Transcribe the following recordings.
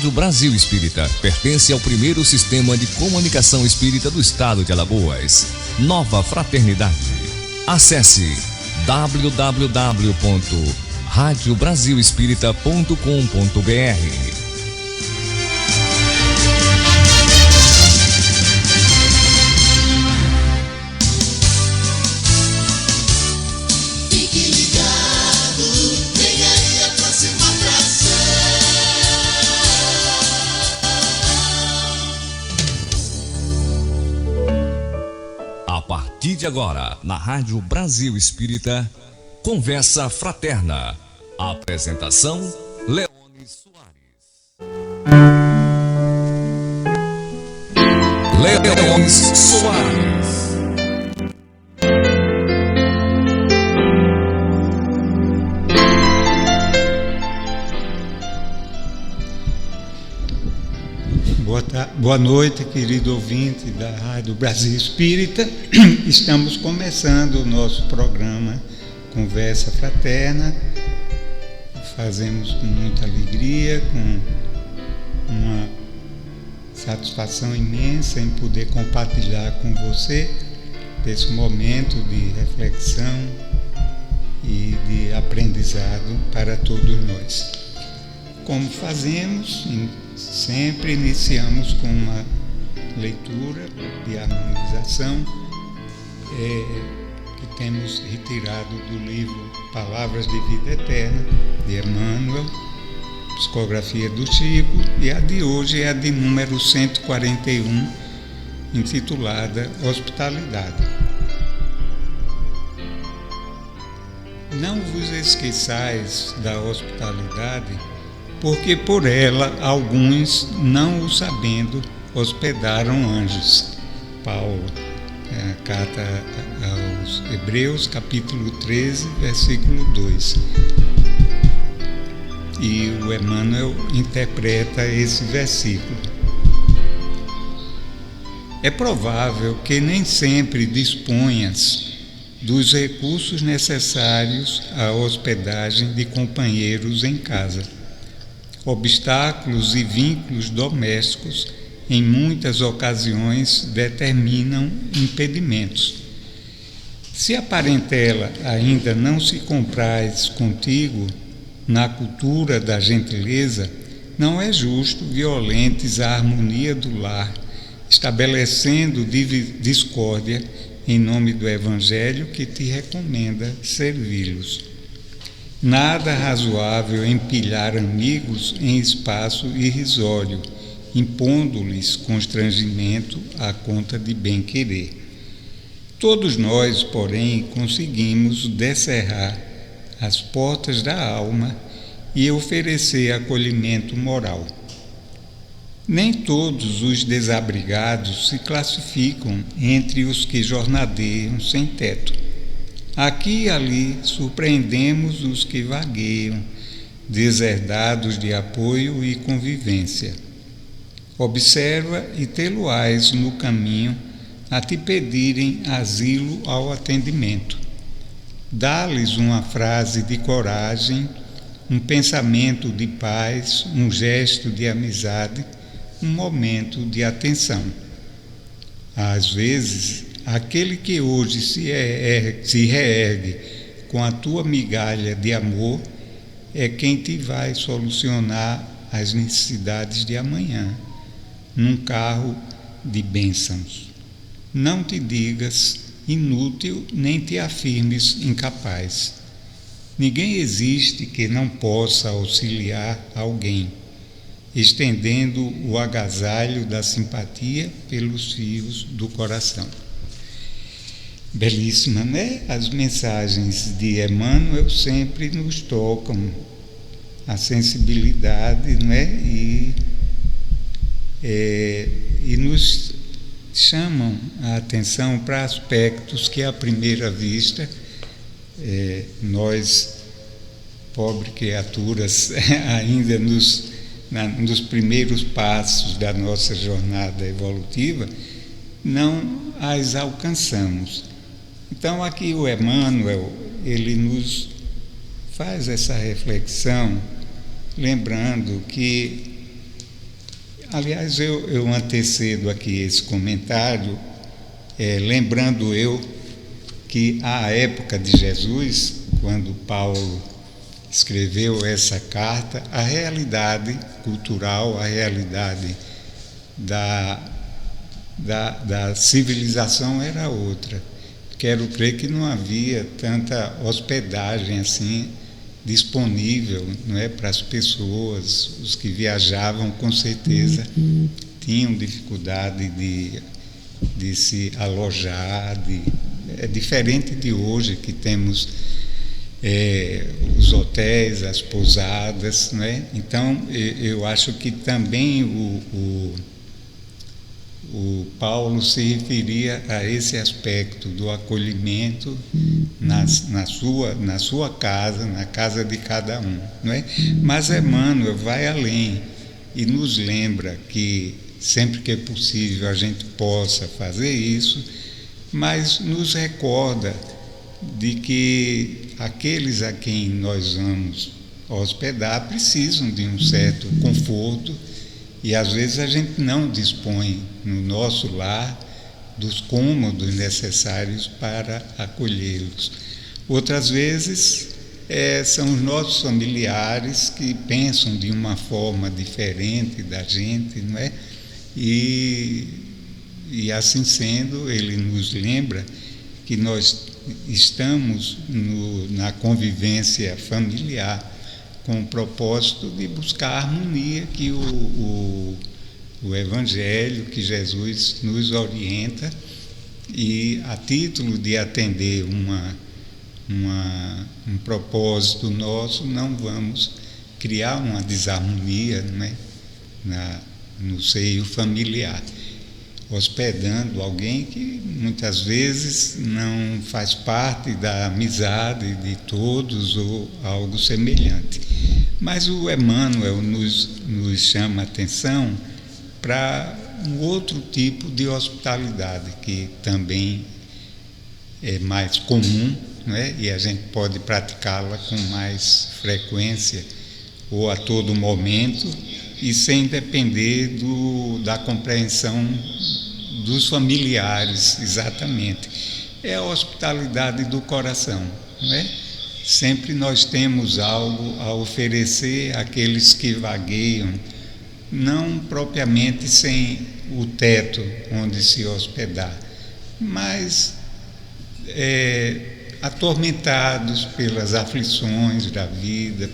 Rádio Brasil Espírita pertence ao primeiro sistema de comunicação espírita do estado de Alagoas. Nova Fraternidade. Acesse www.radiobrasilespírita.com.br. A partir de agora, na Rádio Brasil Espírita, Conversa Fraterna. Apresentação, Leone Soares. Leone Soares. Boa noite, querido ouvinte da Rádio Brasil Espírita. Estamos começando o nosso programa Conversa Fraterna. Fazemos com muita alegria, com uma satisfação imensa em poder compartilhar com você desse momento de reflexão e de aprendizado para todos nós. Como fazemos, sempre iniciamos com uma leitura de harmonização que temos retirado do livro Palavras de Vida Eterna, de Emmanuel, Psicografia do Chico, e a de hoje é a de número 141, intitulada Hospitalidade. Não vos esqueçais da hospitalidade, porque por ela alguns, não o sabendo, hospedaram anjos. Paulo, carta aos Hebreus, capítulo 13, versículo 2. E o Emmanuel interpreta esse versículo. É provável que nem sempre disponhas dos recursos necessários à hospedagem de companheiros em casa. Obstáculos e vínculos domésticos, em muitas ocasiões, determinam impedimentos. Se a parentela ainda não se compraz contigo na cultura da gentileza, não é justo violentes a harmonia do lar, estabelecendo discórdia em nome do Evangelho que te recomenda servi-los. Nada razoável empilhar amigos em espaço irrisório, impondo-lhes constrangimento à conta de bem-querer. Todos nós, porém, conseguimos descerrar as portas da alma e oferecer acolhimento moral. Nem todos os desabrigados se classificam entre os que jornadeiam sem teto. Aqui e ali surpreendemos os que vagueiam, deserdados de apoio e convivência. Observa e tê-lo-ás no caminho a te pedirem asilo ao atendimento. Dá-lhes uma frase de coragem, um pensamento de paz, um gesto de amizade, um momento de atenção. Às vezes, aquele que hoje se reergue com a tua migalha de amor é quem te vai solucionar as necessidades de amanhã, num carro de bênçãos. Não te digas inútil, nem te afirmes incapaz. Ninguém existe que não possa auxiliar alguém, estendendo o agasalho da simpatia pelos fios do coração. Belíssima, né? As mensagens de Emmanuel sempre nos tocam a sensibilidade, né? E nos chamam a atenção para aspectos que, à primeira vista, nós, pobres criaturas, ainda nos primeiros passos da nossa jornada evolutiva, não as alcançamos. Então, aqui o Emmanuel, ele nos faz essa reflexão, lembrando que Aliás, eu antecedo aqui esse comentário, lembrando eu que à época de Jesus, quando Paulo escreveu essa carta, a realidade cultural, a realidade da civilização era outra. Quero crer que não havia tanta hospedagem assim disponível, não é, para as pessoas. Os que viajavam, com certeza, tinham dificuldade de se alojar. É diferente de hoje, que temos os hotéis, as pousadas, não é? Então, eu acho que também o Paulo se referia a esse aspecto do acolhimento na sua casa, na casa de cada um, não é? Mas Emmanuel vai além e nos lembra que sempre que é possível a gente possa fazer isso, mas nos recorda de que aqueles a quem nós vamos hospedar precisam de um certo conforto. E às vezes a gente não dispõe no nosso lar dos cômodos necessários para acolhê-los. Outras vezes são os nossos familiares que pensam de uma forma diferente da gente, não é? E assim sendo, ele nos lembra que nós estamos na convivência familiar com o propósito de buscar a harmonia que o Evangelho, que Jesus nos orienta, e a título de atender um propósito nosso, não vamos criar uma desarmonia, né, no seio familiar, hospedando alguém que muitas vezes não faz parte da amizade de todos ou algo semelhante. Mas o Emmanuel nos chama a atenção para um outro tipo de hospitalidade que também é mais comum, não é? E a gente pode praticá-la com mais frequência ou a todo momento e sem depender da compreensão dos familiares, exatamente. É a hospitalidade do coração, não é? Sempre nós temos algo a oferecer àqueles que vagueiam, não propriamente sem o teto onde se hospedar, mas atormentados pelas aflições da vida,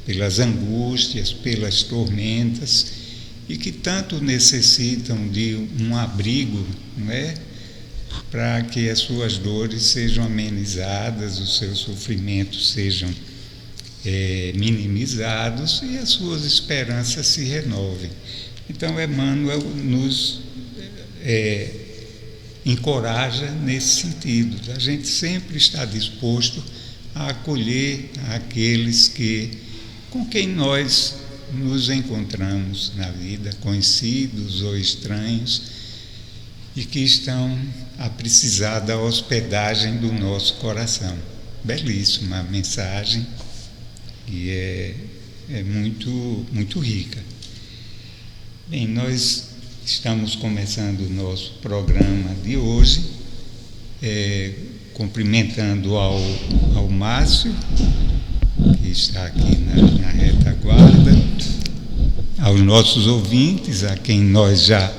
pelas angústias, pelas tormentas, e que tanto necessitam de um abrigo, não é? Para que as suas dores sejam amenizadas, os seus sofrimentos sejam minimizados e as suas esperanças se renovem. Então, Emmanuel nos encoraja nesse sentido. A gente sempre está disposto a acolher aqueles com quem nós nos encontramos na vida, conhecidos ou estranhos, e que estão a precisar da hospedagem do nosso coração. Belíssima mensagem e é muito, muito rica. Bem, nós estamos começando o nosso programa de hoje, cumprimentando ao Márcio, que está aqui na retaguarda, aos nossos ouvintes, a quem nós já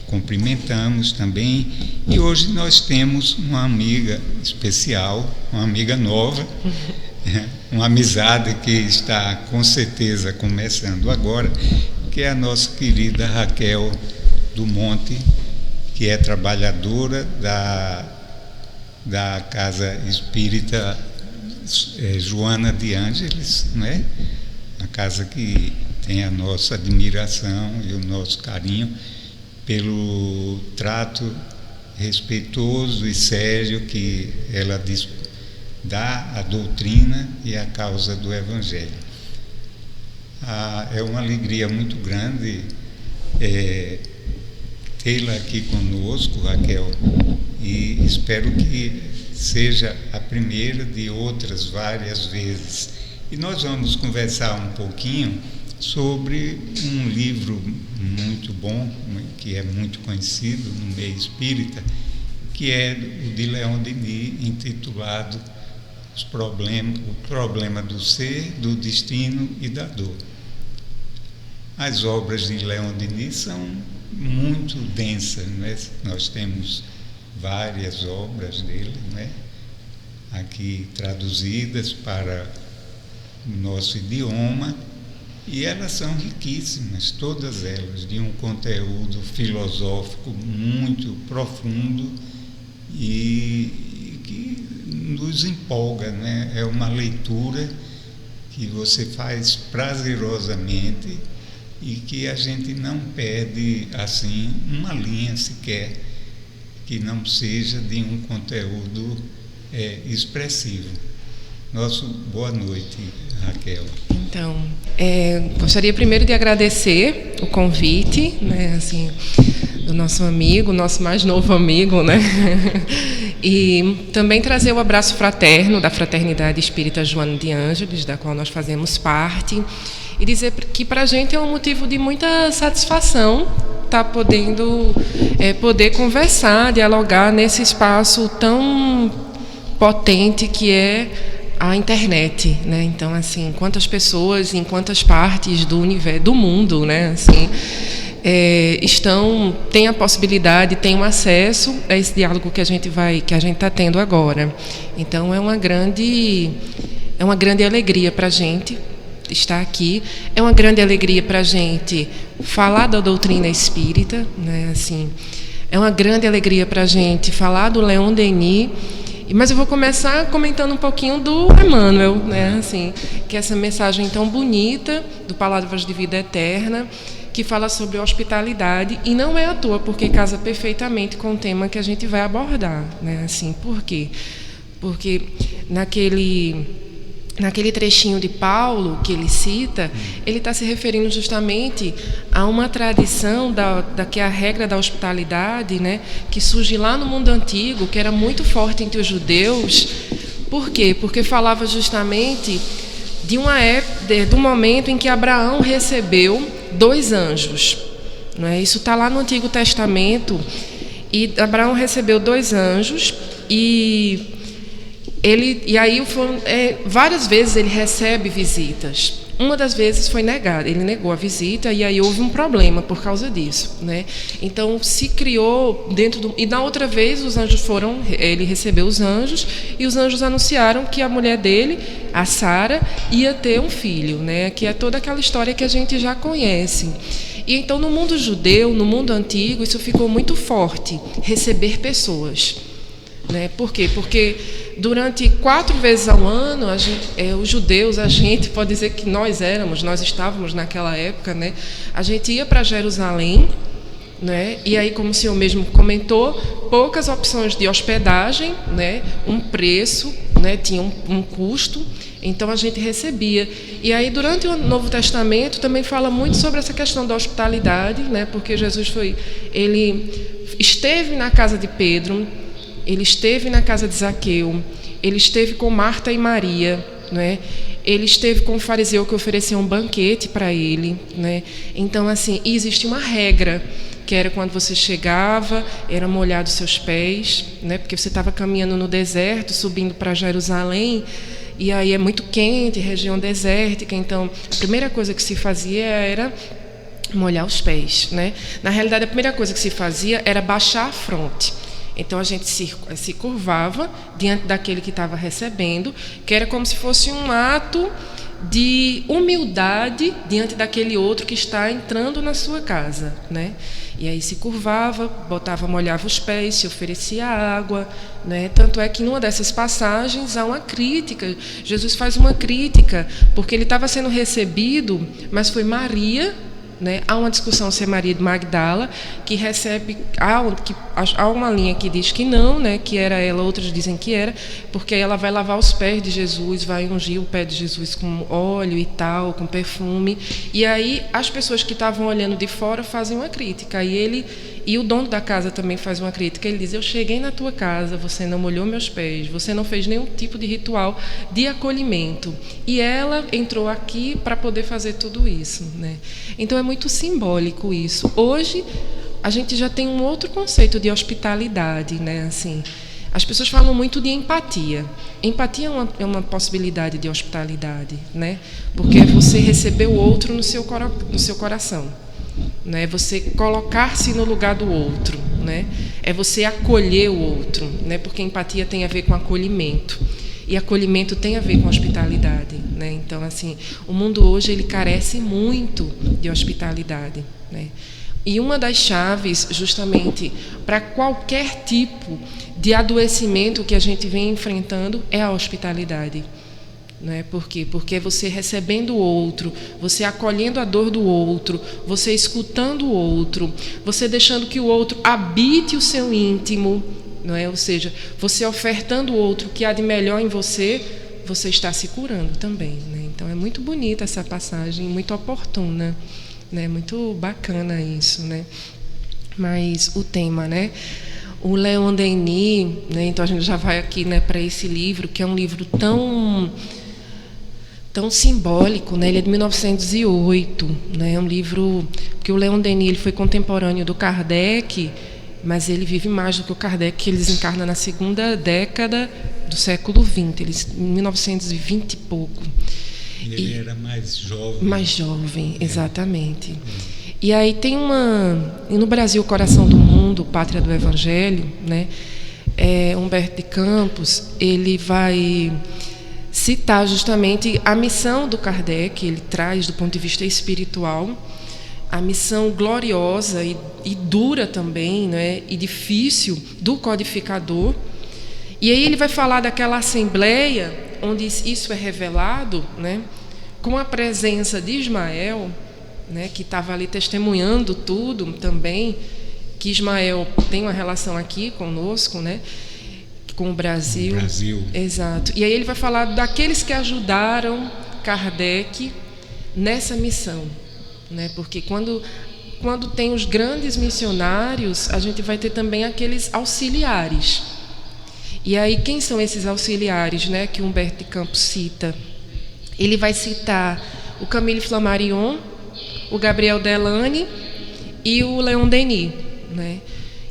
cumprimentamos também, e hoje nós temos uma amiga especial, uma amiga nova, uma amizade que está com certeza começando agora, que é a nossa querida Raquel do Monte, que é trabalhadora da Casa Espírita Joana de Ângeles, não é? Uma casa que tem a nossa admiração e o nosso carinho pelo trato respeitoso e sério que ela dá à doutrina e à causa do Evangelho. É uma alegria muito grande tê-la aqui conosco, Raquel, e espero que seja a primeira de outras várias vezes. E nós vamos conversar um pouquinho sobre um livro muito bom, que é muito conhecido no meio espírita, que é o de Leon Denis, intitulado O Problema do Ser, do Destino e da Dor. As obras de Leon Denis são muito densas, né? Nós temos várias obras dele, né? Aqui traduzidas para o nosso idioma, e elas são riquíssimas, todas elas, de um conteúdo filosófico muito profundo e que nos empolga, né? É uma leitura que você faz prazerosamente e que a gente não perde assim uma linha sequer que não seja de um conteúdo expressivo. Nosso boa noite, Raquel. Então, gostaria primeiro de agradecer o convite, né, assim, do nosso amigo, nosso mais novo amigo, né, e também trazer o abraço fraterno da Fraternidade Espírita Joana de Ângeles, da qual nós fazemos parte, e dizer que para a gente é um motivo de muita satisfação estar podendo poder conversar, dialogar nesse espaço tão potente que é a internet, né? Então, assim, quantas pessoas em quantas partes do universo, do mundo, né? Assim, têm a possibilidade, têm o acesso a esse diálogo que a gente está tendo agora. Então, é uma grande alegria para a gente estar aqui. É uma grande alegria para a gente falar da doutrina espírita, né? Assim, é uma grande alegria para a gente falar do Leon Denis. Mas eu vou começar comentando um pouquinho do Emmanuel, né? Assim, que é essa mensagem tão bonita do Palavras de Vida Eterna, que fala sobre hospitalidade, e não é à toa, porque casa perfeitamente com o tema que a gente vai abordar, né? Assim, por quê? Porque naquele trechinho de Paulo que ele cita, ele está se referindo justamente a uma tradição que é a regra da hospitalidade, né, que surge lá no mundo antigo, que era muito forte entre os judeus. Por quê? Porque falava justamente do momento em que Abraão recebeu 2 anjos. Não é? Isso está lá no Antigo Testamento, e Abraão recebeu 2 anjos, e aí várias vezes ele recebe visitas. Uma das vezes foi negada, ele negou a visita, e aí houve um problema por causa disso, né? Então se criou e na outra vez ele recebeu os anjos, e os anjos anunciaram que a mulher dele, a Sara, ia ter um filho, né? Que é toda aquela história que a gente já conhece. E então no mundo judeu, no mundo antigo, isso ficou muito forte, receber pessoas, né? Por quê? Porque durante 4 vezes ao ano, os judeus, a gente pode dizer que nós estávamos naquela época, né? A gente ia para Jerusalém, né? E aí, como o senhor mesmo comentou, poucas opções de hospedagem, né? Um preço, né? Tinha um custo, então a gente recebia. E aí, durante o Novo Testamento, também fala muito sobre essa questão da hospitalidade, né? Porque Jesus ele esteve na casa de Pedro, ele esteve na casa de Zaqueu, ele esteve com Marta e Maria, né? Ele esteve com o fariseu que ofereceu um banquete para ele, né? Então, assim, existe uma regra, que era quando você chegava, era molhar os seus pés, né? Porque você estava caminhando no deserto, subindo para Jerusalém, e aí é muito quente, região desértica, então a primeira coisa que se fazia era molhar os pés, né? Na realidade, a primeira coisa que se fazia era baixar a fronte. Então, a gente se curvava diante daquele que estava recebendo, que era como se fosse um ato de humildade diante daquele outro que está entrando na sua casa, né? E aí se curvava, molhava os pés, se oferecia água, né? Tanto é que numa dessas passagens há uma crítica. Jesus faz uma crítica, porque ele estava sendo recebido, mas foi Maria, né? Há uma discussão se é Maria de Magdala que recebe, há uma linha que diz que não, né? Que era ela, outros dizem que era, porque ela vai lavar os pés de Jesus, vai ungir o pé de Jesus com óleo e tal, com perfume, e aí as pessoas que estavam olhando de fora fazem uma crítica, e E o dono da casa também faz uma crítica. Ele diz: eu cheguei na tua casa, você não molhou meus pés, você não fez nenhum tipo de ritual de acolhimento. E ela entrou aqui para poder fazer tudo isso, né? Então é muito simbólico isso. Hoje a gente já tem um outro conceito de hospitalidade, né? Assim, as pessoas falam muito de empatia. Empatia é uma possibilidade de hospitalidade, né? Porque é você receber o outro no seu coração, né? Você colocar-se no lugar do outro, né? É você acolher o outro, né? Porque empatia tem a ver com acolhimento. E acolhimento tem a ver com hospitalidade, né? Então, assim, o mundo hoje ele carece muito de hospitalidade, né? E uma das chaves, justamente, para qualquer tipo de adoecimento que a gente vem enfrentando é a hospitalidade. Né? Por quê? Porque é você recebendo o outro, você acolhendo a dor do outro, você escutando o outro, você deixando que o outro habite o seu íntimo, não é? Ou seja, você ofertando o outro o que há de melhor em você, você está se curando também. Né? Então é muito bonita essa passagem, muito oportuna. Né, muito bacana isso, né? Mas o tema, né? O Leon Denis, né? Então a gente já vai aqui, né, para esse livro, que é um livro tão simbólico, né? Ele é de 1908, né? É um livro porque o Leon Denis ele foi contemporâneo do Kardec, mas ele vive mais do que o Kardec, que ele desencarna na segunda década do século XX, em 1920 e pouco. Ele era mais jovem. Mais jovem, exatamente. E aí tem e no Brasil, Coração do Mundo, Pátria do Evangelho, né? Humberto de Campos, ele vai citar justamente a missão do Kardec, ele traz do ponto de vista espiritual, a missão gloriosa e dura também, né? E difícil do codificador. E aí ele vai falar daquela assembleia onde isso é revelado, né, com a presença de Ismael, né, que estava ali testemunhando tudo também, que Ismael tem uma relação aqui conosco, né, com o Brasil. Exato. E aí ele vai falar daqueles que ajudaram Kardec nessa missão, né, porque quando tem os grandes missionários, a gente vai ter também aqueles auxiliares. E aí, quem são esses auxiliares, né, que Humberto de Campos cita? Ele vai citar o Camille Flammarion, o Gabriel Delany e o Leon Denis, né?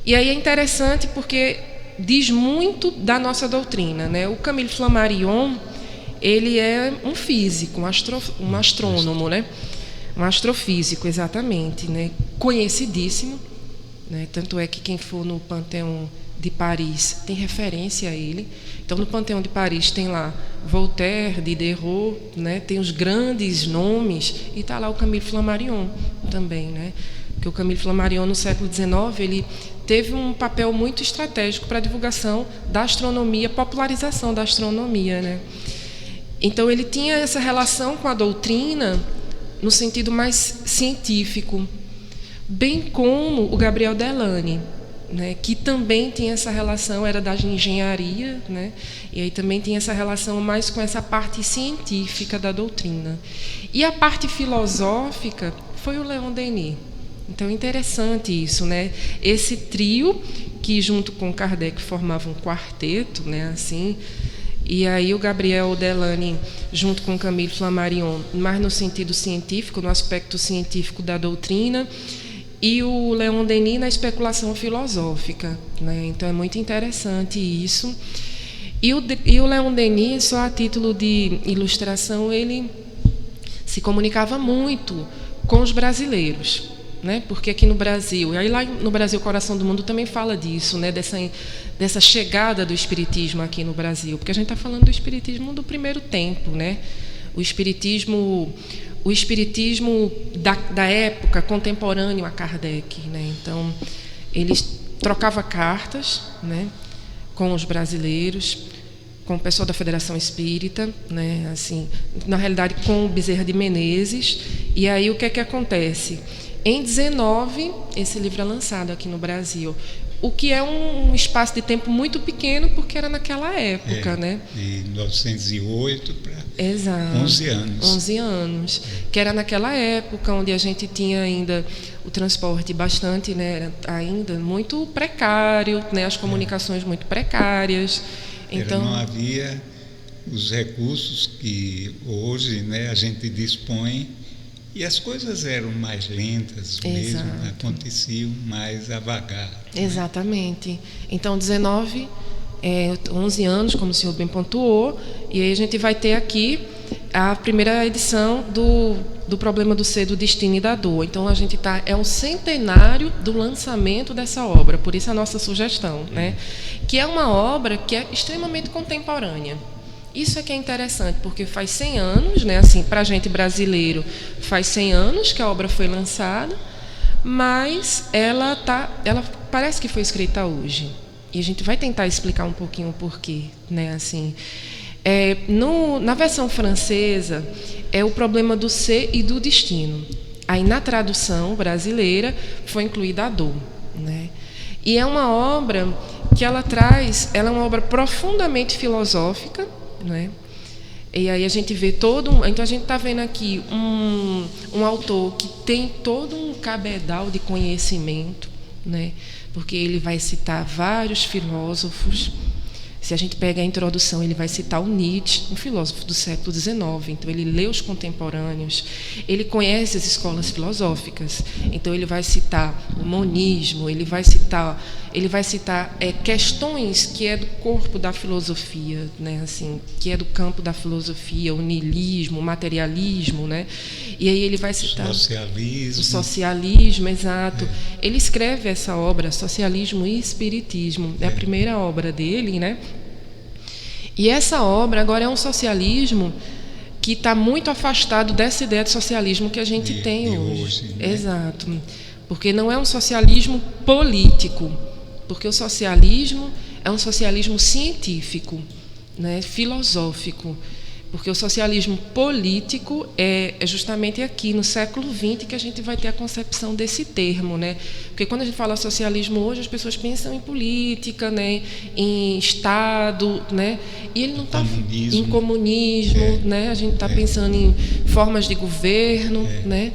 E aí é interessante porque diz muito da nossa doutrina, né? O Camille Flammarion, ele é um físico, um astrônomo, né? Um astrofísico, exatamente, né? Conhecidíssimo, né? Tanto é que quem for no Panteão de Paris tem referência a ele. Então, no Panteão de Paris tem lá Voltaire, Diderot, né? Tem os grandes nomes, e está lá o Camille Flammarion também, né? Porque o Camille Flammarion, no século XIX, ele teve um papel muito estratégico para a divulgação da astronomia, popularização da astronomia, né? Então, ele tinha essa relação com a doutrina no sentido mais científico, bem como o Gabriel Delany, né, que também tinha essa relação, era da engenharia, né, e aí também tinha essa relação mais com essa parte científica da doutrina. E a parte filosófica foi o Leon Denis. Então, interessante isso, né? Esse trio que, junto com Kardec, formava um quarteto, né, assim, e aí o Gabriel Delany, junto com Camille Flammarion, mais no sentido científico, no aspecto científico da doutrina, e o Leon Denis na especulação filosófica, né? Então é muito interessante isso. E o Leon Denis, só a título de ilustração, ele se comunicava muito com os brasileiros, né? Porque aqui no Brasil, e aí lá no Brasil Coração do Mundo também fala disso, né? Dessa chegada do espiritismo aqui no Brasil, porque a gente está falando do espiritismo do primeiro tempo, né? O espiritismo da época, contemporâneo a Kardec, né? Então, eles trocavam cartas, né, com os brasileiros, com o pessoal da Federação Espírita, né, assim, na realidade com o Bezerra de Menezes. E aí o que é que acontece? Em 19, esse livro é lançado aqui no Brasil, o que é um espaço de tempo muito pequeno, porque era naquela época, né? De 1908 para 11 anos. 11 anos, que era naquela época onde a gente tinha ainda o transporte bastante, né, ainda muito precário, né, as comunicações muito precárias. Então não havia os recursos que hoje, né, a gente dispõe, e as coisas eram mais lentas mesmo, aconteciam mais a vagar. Exatamente. Então, 11 anos, como o senhor bem pontuou, e aí a gente vai ter aqui a primeira edição do Problema do Ser, do Destino e da Dor. Então, a gente é o centenário do lançamento dessa obra, por isso a nossa sugestão, né? Que é uma obra que é extremamente contemporânea. Isso é que é interessante, porque faz 100 anos, né? Assim, para a gente brasileiro, faz 100 anos que a obra foi lançada, mas ela parece que foi escrita hoje. E a gente vai tentar explicar um pouquinho o porquê, né? Assim, na versão francesa, é o problema do ser e do destino. Aí, na tradução brasileira, foi incluída a dor, né? E é uma obra que ela é uma obra profundamente filosófica, né? E aí a gente vê então a gente está vendo aqui um autor que tem todo um cabedal de conhecimento, né? Porque ele vai citar vários filósofos. Se a gente pega a introdução, ele vai citar o Nietzsche, um filósofo do século XIX. Então, ele lê os contemporâneos, ele conhece as escolas filosóficas. Então, ele vai citar o monismo, ele vai citar questões que é do corpo da filosofia, né? Assim, que é do campo da filosofia, o niilismo, o materialismo, né? E aí ele vai citar o socialismo, exato. Ele escreve essa obra, Socialismo e Espiritismo, é a primeira obra dele, né? E essa obra agora é um socialismo que está muito afastado dessa ideia de socialismo que a gente tem hoje. Né? Exato. Porque não é um socialismo político, porque o socialismo é um socialismo científico, né? Filosófico. Porque o socialismo político é justamente aqui, no século XX, que a gente vai ter a concepção desse termo, né? Porque quando a gente fala socialismo hoje, as pessoas pensam em política, né? Em Estado, né? E ele não está em comunismo, né? A gente está pensando em formas de governo, né?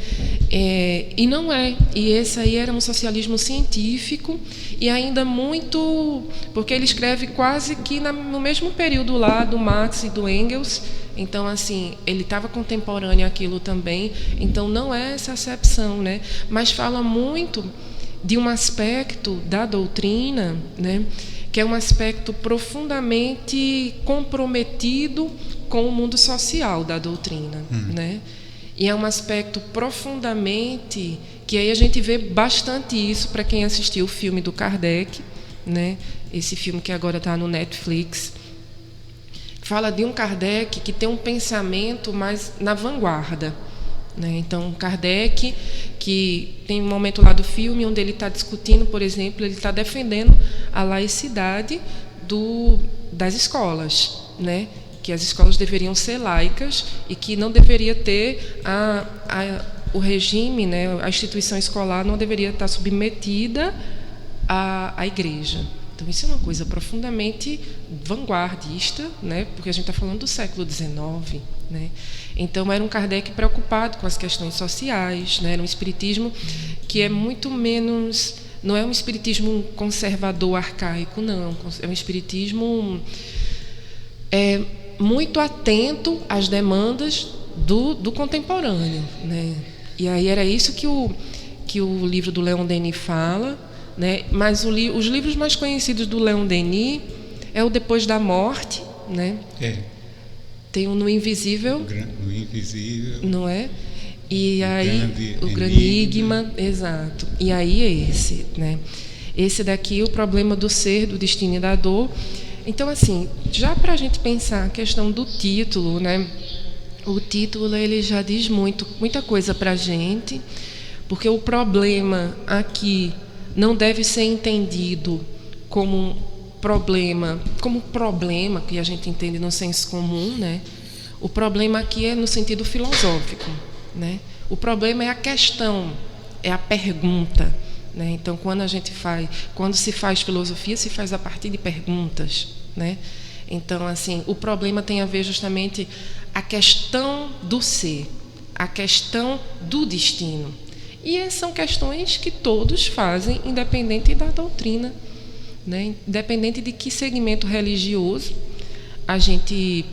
E não é. E esse aí era um socialismo científico e ainda muito... Porque ele escreve quase que no mesmo período lá do Marx e do Engels. Então, assim, ele estava contemporâneo àquilo também. Então, não é essa acepção, né? Mas fala muito de um aspecto da doutrina, né? Que é um aspecto profundamente comprometido com o mundo social da doutrina, né? E é um aspecto profundamente... que aí a gente vê bastante isso para quem assistiu o filme do Kardec, né? Esse filme que agora está no Netflix. Fala de um Kardec que tem um pensamento mais na vanguarda, né? Então, Kardec, que tem um momento lá do filme onde ele está discutindo, por exemplo, ele está defendendo a laicidade das escolas, né? Que as escolas deveriam ser laicas e que não deveria ter o regime, né? A instituição escolar não deveria estar submetida à igreja. Então, isso é uma coisa profundamente vanguardista, né? Porque a gente está falando do século XIX. Né? Então, era um Kardec preocupado com as questões sociais, né? Era um espiritismo que é muito menos... Não é um espiritismo conservador, arcaico, não. É um espiritismo muito atento às demandas do contemporâneo. Né? E aí era isso que o livro do Leon Denis fala. Né? Mas os livros mais conhecidos do Leon Denis é o Depois da Morte, né? Tem o No Invisível, No Invisível, não é? E aí o Grande Enigma, exato. E aí esse, né? Esse daqui, o Problema do Ser, do Destino e da Dor. Então, assim, já para a gente pensar a questão do título, né? O título ele já diz muita coisa para a gente, porque o problema aqui não deve ser entendido como problema que a gente entende no senso comum, né? O problema aqui é no sentido filosófico, né? O problema é a questão, é a pergunta, né? Então, quando se faz filosofia, se faz a partir de perguntas, né? Então, assim, o problema tem a ver justamente a questão do ser, a questão do destino. E são questões que todos fazem, independente da doutrina, né? Independente de que segmento religioso a gente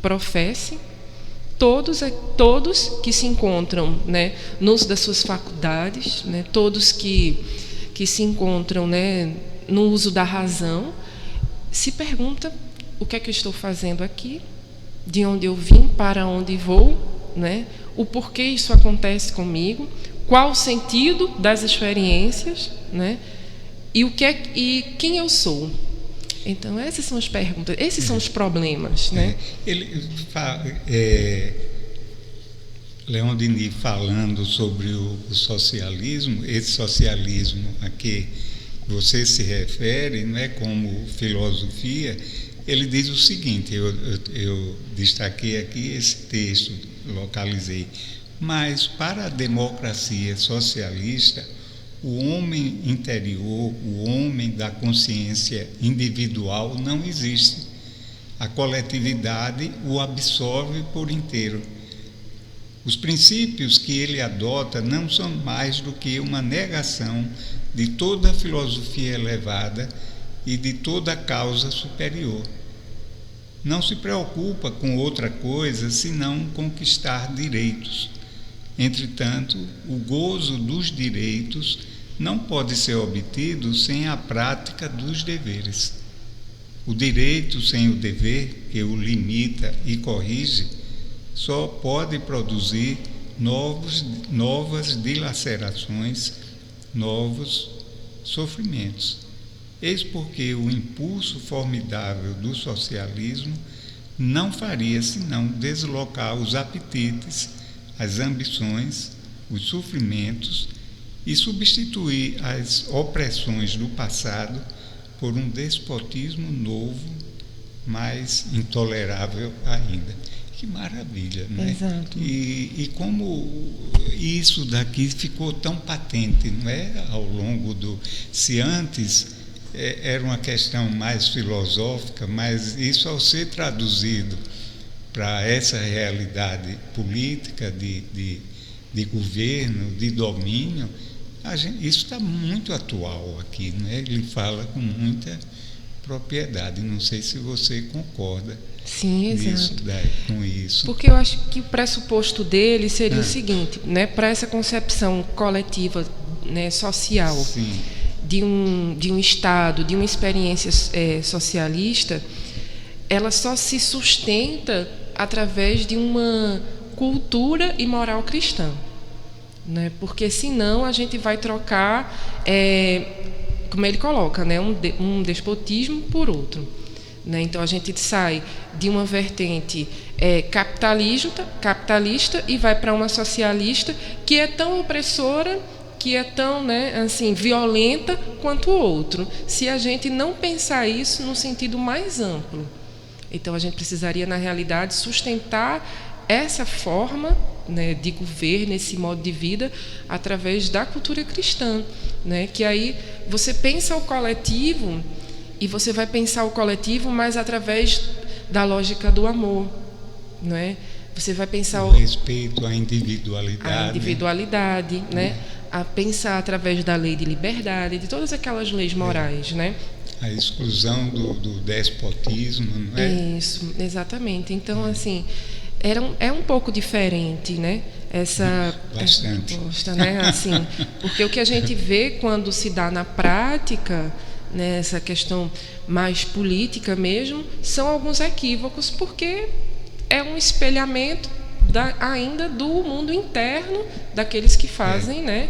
professe, todos que se encontram, né, no uso das suas faculdades, né, todos que se encontram, né, no uso da razão, se pergunta o que é que eu estou fazendo aqui, de onde eu vim, para onde vou, né, o porquê isso acontece comigo, qual o sentido das experiências, né, e quem eu sou. Então, essas são as perguntas, esses são os problemas, né? Leon Denis, falando sobre o socialismo, esse socialismo a que você se refere, não é, como filosofia, ele diz o seguinte, eu destaquei aqui esse texto, localizei, mas para a democracia socialista, o homem interior, o homem da consciência individual não existe. A coletividade o absorve por inteiro. Os princípios que ele adota não são mais do que uma negação de toda a filosofia elevada e de toda a causa superior. Não se preocupa com outra coisa senão conquistar direitos. Entretanto, o gozo dos direitos não pode ser obtido sem a prática dos deveres. O direito sem o dever, que o limita e corrige, só pode produzir novas dilacerações, novos sofrimentos. Eis porque o impulso formidável do socialismo não faria senão deslocar os apetites, as ambições, os sofrimentos e substituir as opressões do passado por um despotismo novo, mais intolerável ainda. Que maravilha, não é? Exato. E como isso daqui ficou tão patente, não é? Ao longo se antes era uma questão mais filosófica, mas isso ao ser traduzido para essa realidade política de governo, de domínio, isso está muito atual aqui, né? Ele fala com muita propriedade. Não sei se você concorda. Sim, exato. Com isso. Porque eu acho que o pressuposto dele seria o seguinte, né? Para essa concepção coletiva, né, social, sim, de um Estado, de uma experiência socialista, ela só se sustenta através de uma cultura e moral cristã, né? Porque senão a gente vai trocar, como ele coloca, né, um despotismo por outro, né? Então a gente sai de uma vertente capitalista e vai para uma socialista que é tão opressora, que é tão, né, assim, violenta quanto o outro, se a gente não pensar isso no sentido mais amplo. Então, a gente precisaria, na realidade, sustentar essa forma, né, de governo, esse modo de vida, através da cultura cristã, né? Que aí você pensa o coletivo, e você vai pensar o coletivo mais através da lógica do amor, não é? Você vai pensar o respeito à individualidade, né? A pensar através da lei de liberdade, de todas aquelas leis morais, né? A exclusão do despotismo, não é? Isso, exatamente. Então, assim, é um pouco diferente, né? Essa proposta, né? Assim, porque o que a gente vê quando se dá na prática, né, essa questão mais política mesmo, são alguns equívocos, porque é um espelhamento ainda do mundo interno daqueles que fazem, né,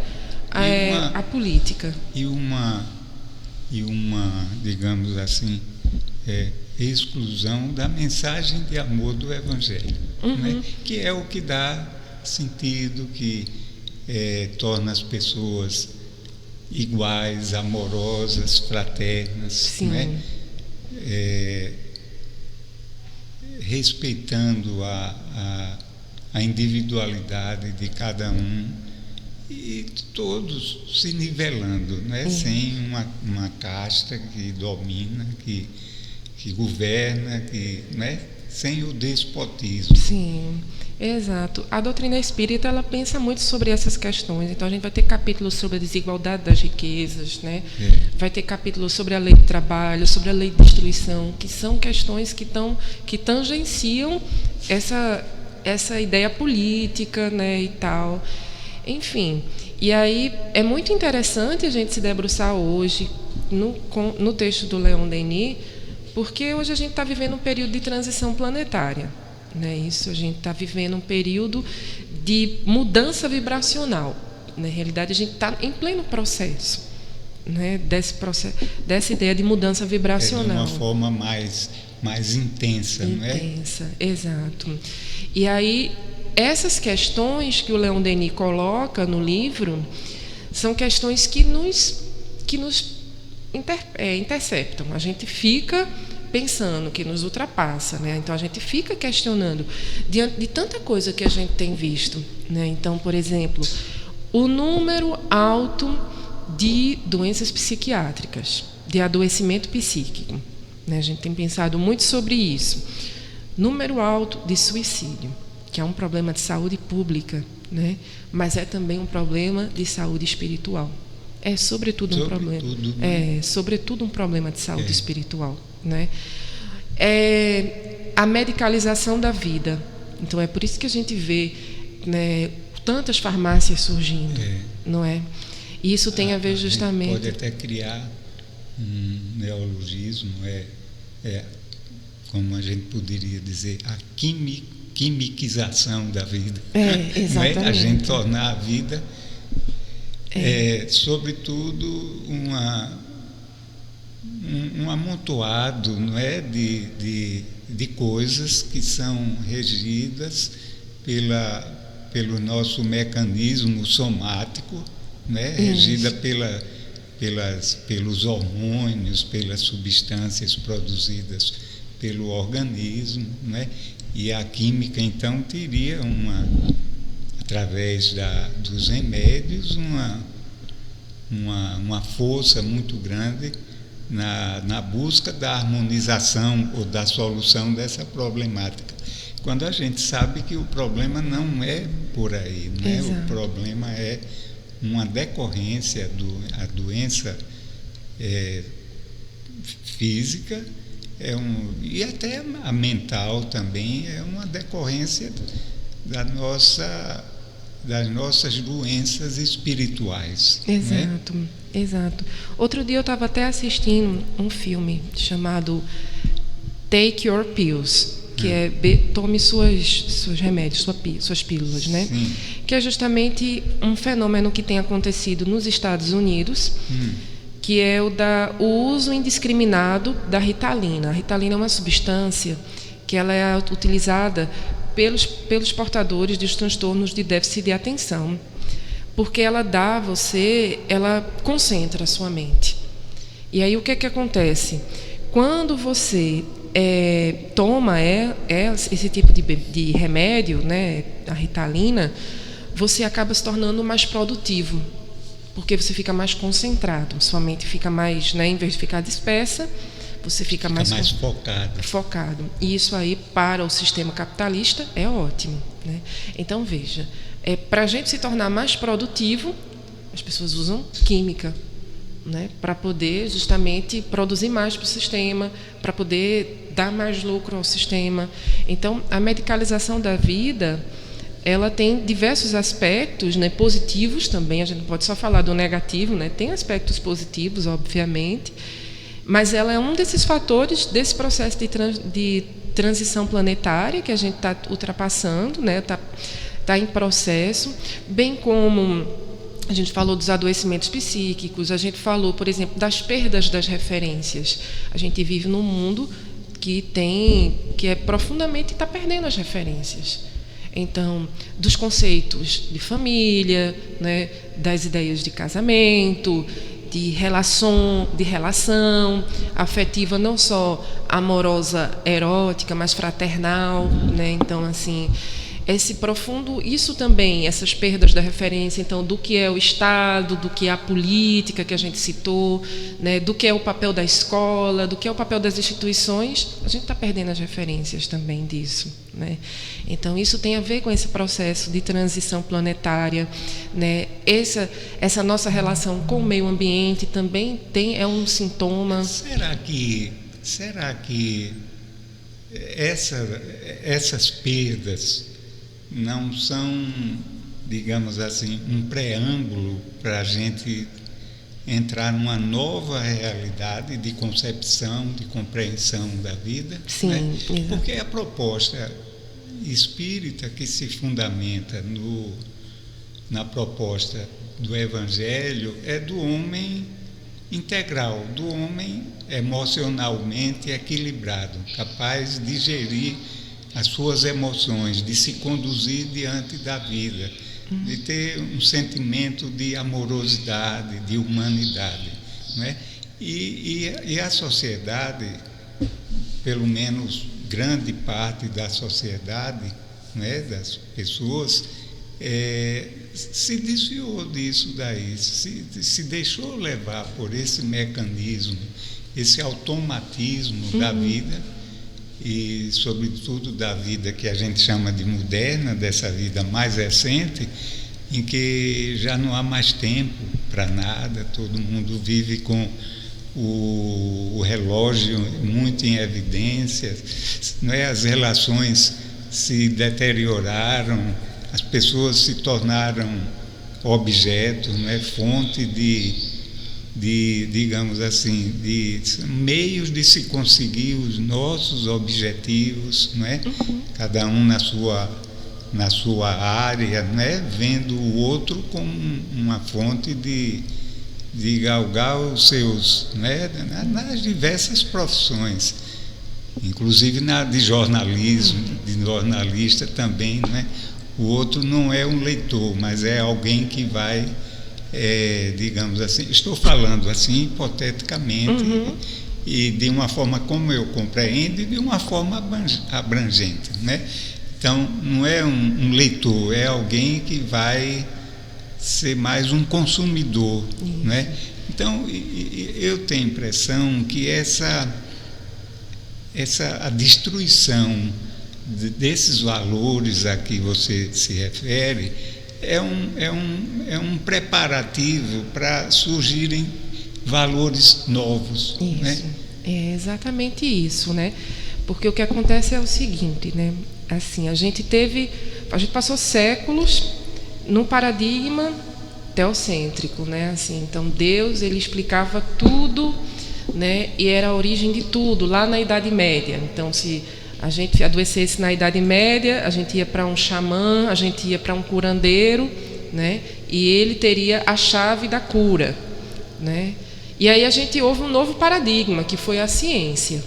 a política. E uma, digamos assim, exclusão da mensagem de amor do Evangelho, né? Que é o que dá sentido, que torna as pessoas iguais, amorosas, fraternas, sim, né? Respeitando a individualidade de cada um e todos se nivelando, né? Sem uma casta que domina, que governa, né? Sem o despotismo. Sim. Exato. A doutrina espírita, ela pensa muito sobre essas questões. Então, a gente vai ter capítulos sobre a desigualdade das riquezas, né? Vai ter capítulos sobre a lei do trabalho, sobre a lei de destruição, que são questões que tangenciam essa ideia política, né, e tal. Enfim, e aí é muito interessante a gente se debruçar hoje no texto do Leon Denis, porque hoje a gente está vivendo um período de transição planetária. Né, isso, a gente está vivendo um período de mudança vibracional. Na realidade, a gente está em pleno processo, né, dessa ideia de mudança vibracional. De uma forma mais intensa, não é? Intensa, exato. E aí, essas questões que o Leon Denis coloca no livro são questões que nos interceptam. A gente fica pensando, que nos ultrapassa, né? Então a gente fica questionando diante de tanta coisa que a gente tem visto, né? Então, por exemplo, o número alto de doenças psiquiátricas, de adoecimento psíquico, né? A gente tem pensado muito sobre isso. Número alto de suicídio, que é um problema de saúde pública, né? Mas é também um problema de saúde espiritual. É sobretudo um problema de saúde espiritual, né? A medicalização da vida. Então é por isso que a gente vê, né, tantas farmácias surgindo, não é? E isso tem a ver justamente. Pode até criar um neologismo, como a gente poderia dizer, a quimiquização da vida. Exatamente. Não é? A gente tornar a vida sobretudo um amontoado, não é, de coisas que são regidas pelo nosso mecanismo somático, né, regida pelos hormônios, pelas substâncias produzidas pelo organismo, né, e a química então teria através dos remédios, uma força muito grande na busca da harmonização ou da solução dessa problemática. Quando a gente sabe que o problema não é por aí, né? O problema é uma decorrência a doença física, e até a mental também é uma decorrência das nossas doenças espirituais. Exato, né? Exato. Outro dia eu estava até assistindo um filme chamado Take Your Pills, que é tome seus remédios, suas pílulas, né? Sim. Que é justamente um fenômeno que tem acontecido nos Estados Unidos, que é o uso indiscriminado da Ritalina. A Ritalina é uma substância que ela é utilizada pelos portadores dos transtornos de déficit de atenção, porque ela ela concentra a sua mente. E aí o que acontece? Quando você toma esse tipo de remédio, né, a Ritalina, você acaba se tornando mais produtivo, porque você fica mais concentrado, sua mente fica mais, né, em vez de ficar dispersa, você fica mais focado. E isso aí, para o sistema capitalista, é ótimo, né? Então, veja, para a gente se tornar mais produtivo, as pessoas usam química, né, para poder justamente produzir mais para o sistema, para poder dar mais lucro ao sistema. Então, a medicalização da vida, ela tem diversos aspectos, né, positivos também. A gente não pode só falar do negativo, né? Tem aspectos positivos, obviamente, mas ela é um desses fatores desse processo de transição planetária que a gente está ultrapassando, né? Tá em processo, bem como a gente falou dos adoecimentos psíquicos, a gente falou, por exemplo, das perdas das referências. A gente vive num mundo que é profundamente, está perdendo as referências. Então, dos conceitos de família, né, das ideias de casamento, de relação afetiva, não só amorosa, erótica, mas fraternal, né? Então, assim, esse profundo, isso também, essas perdas da referência, então, do que é o Estado, do que é a política que a gente citou, né, do que é o papel da escola, do que é o papel das instituições, a gente está perdendo as referências também disso, né? Então, isso tem a ver com esse processo de transição planetária, né? Essa nossa relação com o meio ambiente também é um sintoma. Será que essas perdas não são, digamos assim, um preâmbulo para a gente entrar numa nova realidade de concepção, de compreensão da vida? Sim, né? exato. Porque a proposta espírita que se fundamenta na proposta do Evangelho é do homem integral, do homem emocionalmente equilibrado, capaz de gerir as suas emoções, de se conduzir diante da vida, de ter um sentimento de amorosidade, de humanidade, não é? E a sociedade, pelo menos grande parte da sociedade, não é, das pessoas, se desviou disso daí, se deixou levar por esse mecanismo, esse automatismo da vida, e sobretudo da vida que a gente chama de moderna, dessa vida mais recente, em que já não há mais tempo para nada, todo mundo vive com o relógio muito em evidência, não é? As relações se deterioraram, as pessoas se tornaram objetos, não é? Fonte de digamos assim, de meios de se conseguir os nossos objetivos, não é? Cada um na sua área, não é? Vendo o outro como uma fonte de galgar os seus, não é? Nas diversas profissões, inclusive na de jornalismo, de jornalista também, não é? O outro não é um leitor, mas é alguém que vai, digamos assim, estou falando assim hipoteticamente, e de uma forma como eu compreendo e de uma forma abrangente, né? Então, não é um leitor, é alguém que vai ser mais um consumidor, né? Então, eu tenho a impressão que a destruição desses valores a que você se refere é um preparativo para surgirem valores novos. Isso, né? É exatamente isso, né? Porque o que acontece é o seguinte, né? Assim, a gente passou séculos num paradigma teocêntrico, né? Assim, então Deus, ele explicava tudo, né? E era a origem de tudo lá na Idade Média. Então, se a gente adoecesse na Idade Média, a gente ia para um xamã, a gente ia para um curandeiro, né? E ele teria a chave da cura, né? E aí a gente houve um novo paradigma, que foi a ciência,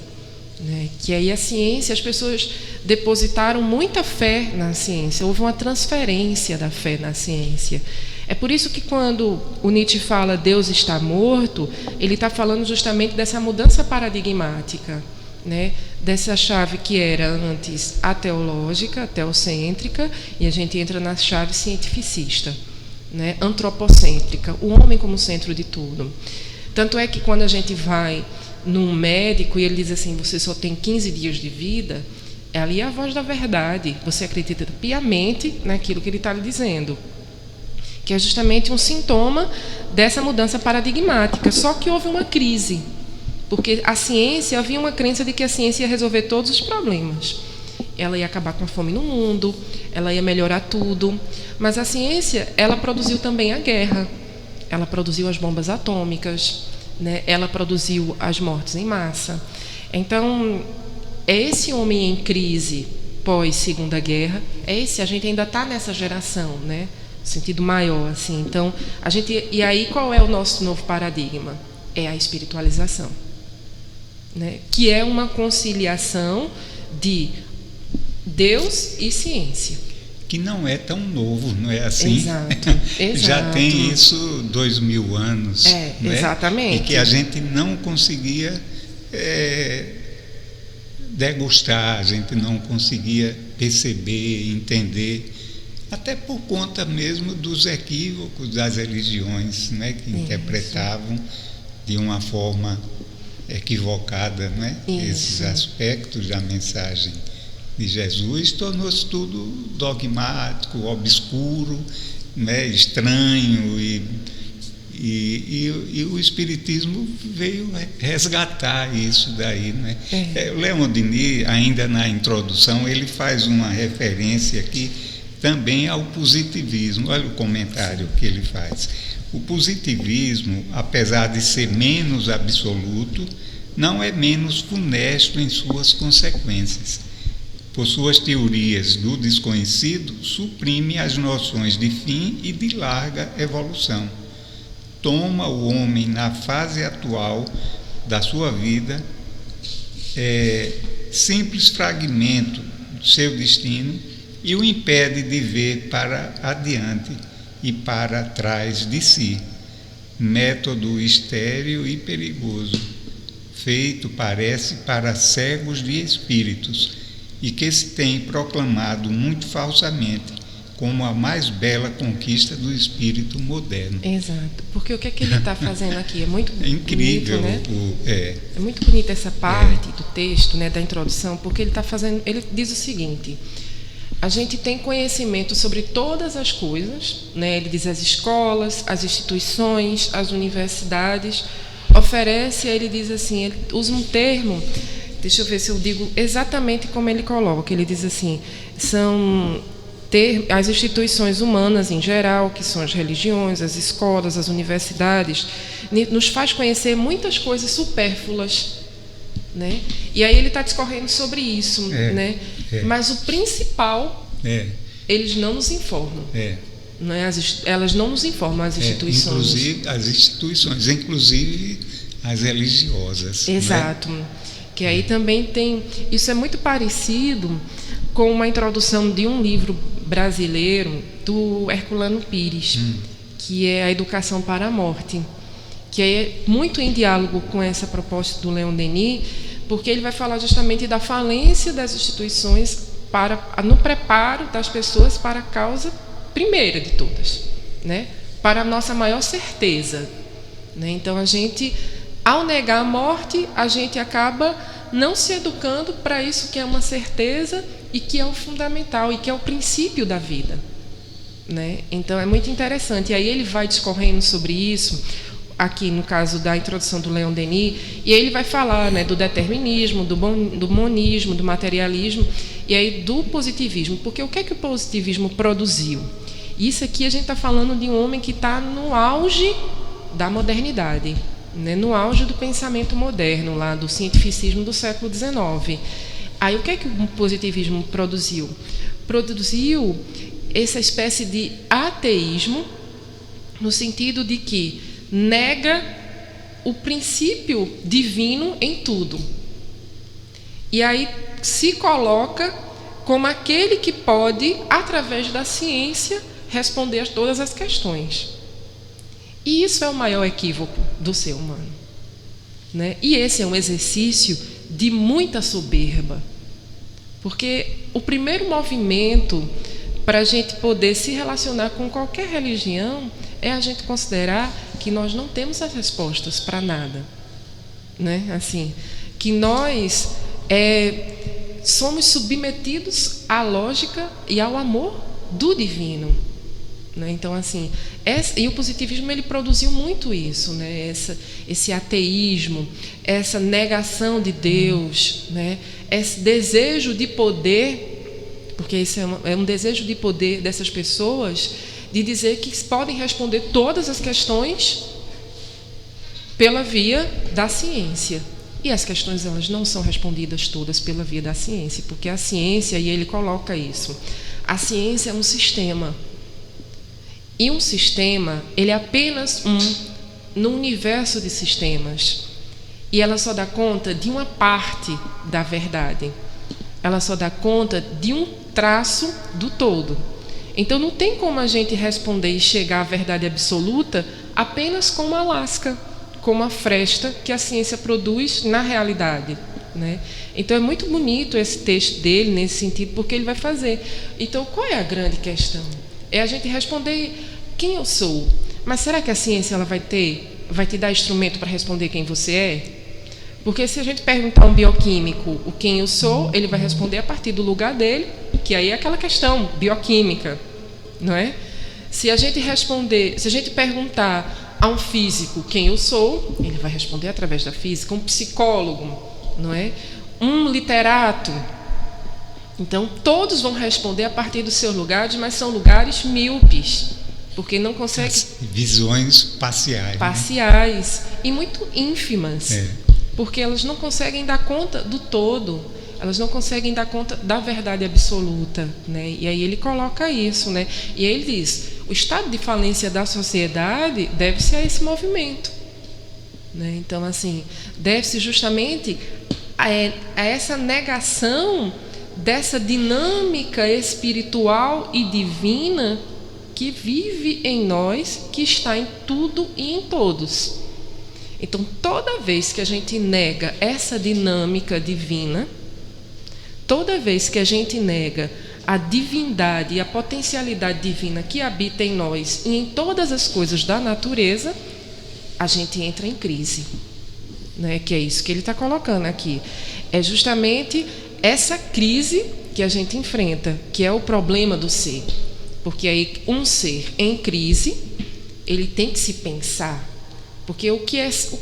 né? Que aí a ciência, as pessoas depositaram muita fé na ciência, houve uma transferência da fé na ciência. É por isso que quando o Nietzsche fala Deus está morto, ele está falando justamente dessa mudança paradigmática, né? Dessa chave que era antes ateológica, teocêntrica, e a gente entra na chave cientificista, né? Antropocêntrica, o homem como centro de tudo. Tanto é que quando a gente vai num médico e ele diz assim, você só tem 15 dias de vida, ali é a voz da verdade, você acredita piamente naquilo que ele está lhe dizendo, que é justamente um sintoma dessa mudança paradigmática. Só que houve uma crise, porque a ciência, havia uma crença de que a ciência ia resolver todos os problemas. Ela ia acabar com a fome no mundo, ela ia melhorar tudo, mas a ciência, ela produziu também a guerra, ela produziu as bombas atômicas, né? Ela produziu as mortes em massa. Então, é esse homem em crise pós-Segunda Guerra, a gente ainda está nessa geração, né? Sentido maior, assim. Então, e aí qual é o nosso novo paradigma? É a espiritualização, né? Que é uma conciliação de Deus e ciência. Que não é tão novo, não é assim? Exato. Já tem isso 2000 anos. Não é? Exatamente. E que a gente não conseguia degustar, a gente não conseguia perceber, entender, até por conta mesmo dos equívocos das religiões, né, que interpretavam de uma forma equivocada, né, esses aspectos da mensagem de Jesus. Tornou-se tudo dogmático, obscuro, né, estranho, e o Espiritismo veio resgatar isso daí, né? O Leon Denis, ainda na introdução, ele faz uma referência aqui também ao positivismo. Olha o comentário que ele faz. O positivismo, apesar de ser menos absoluto, não é menos funesto em suas consequências. Por suas teorias do desconhecido, suprime as noções de fim e de larga evolução. Toma o homem na fase atual da sua vida, simples fragmento do seu destino, e o impede de ver para adiante e para trás de si. Método estéril e perigoso, feito, parece, para cegos de espíritos, e que se tem proclamado muito falsamente como a mais bela conquista do espírito moderno. Exato, porque o que é que ele está fazendo aqui? É muito incrível, bonito, né? É muito bonita essa parte do texto, né, da introdução, porque ele está fazendo, ele diz o seguinte: a gente tem conhecimento sobre todas as coisas, né? Ele diz as escolas, as instituições, as universidades, oferece, ele diz assim, ele usa um termo, deixa eu ver se eu digo exatamente como ele coloca, ele diz assim, são as instituições humanas em geral, que são as religiões, as escolas, as universidades, nos faz conhecer muitas coisas supérfluas, né? E aí ele está discorrendo sobre isso, né? Mas o principal, eles não nos informam. Né? Elas não nos informam, as instituições. Inclusive as instituições, inclusive as religiosas. Exato. Né? Que aí também tem... Isso é muito parecido com uma introdução de um livro brasileiro do Herculano Pires, que é A Educação para a Morte, que é muito em diálogo com essa proposta do Leon Denis, porque ele vai falar justamente da falência das instituições no preparo das pessoas para a causa primeira de todas, né? Para a nossa maior certeza, né? Então, a gente, ao negar a morte, a gente acaba não se educando para isso que é uma certeza e que é o fundamental e que é o princípio da vida, né? Então é muito interessante. E aí ele vai discorrendo sobre isso, aqui no caso da introdução do Leon Denis, e aí ele vai falar, né, do determinismo, do monismo, do materialismo e aí do positivismo. Porque o que é que o positivismo produziu? Isso aqui a gente está falando de um homem que está no auge da modernidade, né, no auge do pensamento moderno, lá do cientificismo do século XIX. Aí o que é que o positivismo produziu? Produziu essa espécie de ateísmo, no sentido de que nega o princípio divino em tudo. E aí se coloca como aquele que pode, através da ciência, responder a todas as questões. E isso é o maior equívoco do ser humano, né? E esse é um exercício de muita soberba, porque o primeiro movimento para a gente poder se relacionar com qualquer religião é a gente considerar que nós não temos as respostas para nada, né? Assim, que nós somos submetidos à lógica e ao amor do divino, né? Então, assim, e o positivismo ele produziu muito isso, né? Esse ateísmo, essa negação de Deus, né? Esse desejo de poder, porque isso é um desejo de poder dessas pessoas, de dizer que podem responder todas as questões pela via da ciência. E as questões elas não são respondidas todas pela via da ciência, porque a ciência, e ele coloca isso, a ciência é um sistema. E um sistema, ele é apenas no universo de sistemas. E ela só dá conta de uma parte da verdade. Ela só dá conta de um traço do todo. Então não tem como a gente responder e chegar à verdade absoluta apenas com uma lasca, com uma fresta que a ciência produz na realidade, né? Então é muito bonito esse texto dele nesse sentido, porque ele vai fazer. Então qual é a grande questão? É a gente responder quem eu sou. Mas será que a ciência ela vai te dar instrumento para responder quem você é? Porque se a gente perguntar a um bioquímico o quem eu sou, ele vai responder a partir do lugar dele, que aí é aquela questão bioquímica, não é? Se a gente perguntar a um físico quem eu sou, ele vai responder através da física. Um psicólogo, não é? Um literato. Então, todos vão responder a partir dos seus lugares, mas são lugares míopes, porque não conseguem... Visões parciais. Parciais, né? E muito ínfimas, porque elas não conseguem dar conta do todo, elas não conseguem dar conta da verdade absoluta, né? E aí ele coloca isso, né? E aí ele diz, o estado de falência da sociedade deve-se a esse movimento, né? Então, assim, deve-se justamente a essa negação dessa dinâmica espiritual e divina que vive em nós, que está em tudo e em todos. Então, toda vez que a gente nega essa dinâmica divina, toda vez que a gente nega a divindade e a potencialidade divina que habita em nós e em todas as coisas da natureza, a gente entra em crise, né? Que é isso que ele está colocando aqui. É justamente essa crise que a gente enfrenta, que é o problema do ser. Porque aí um ser em crise, ele tem que se pensar. Porque o que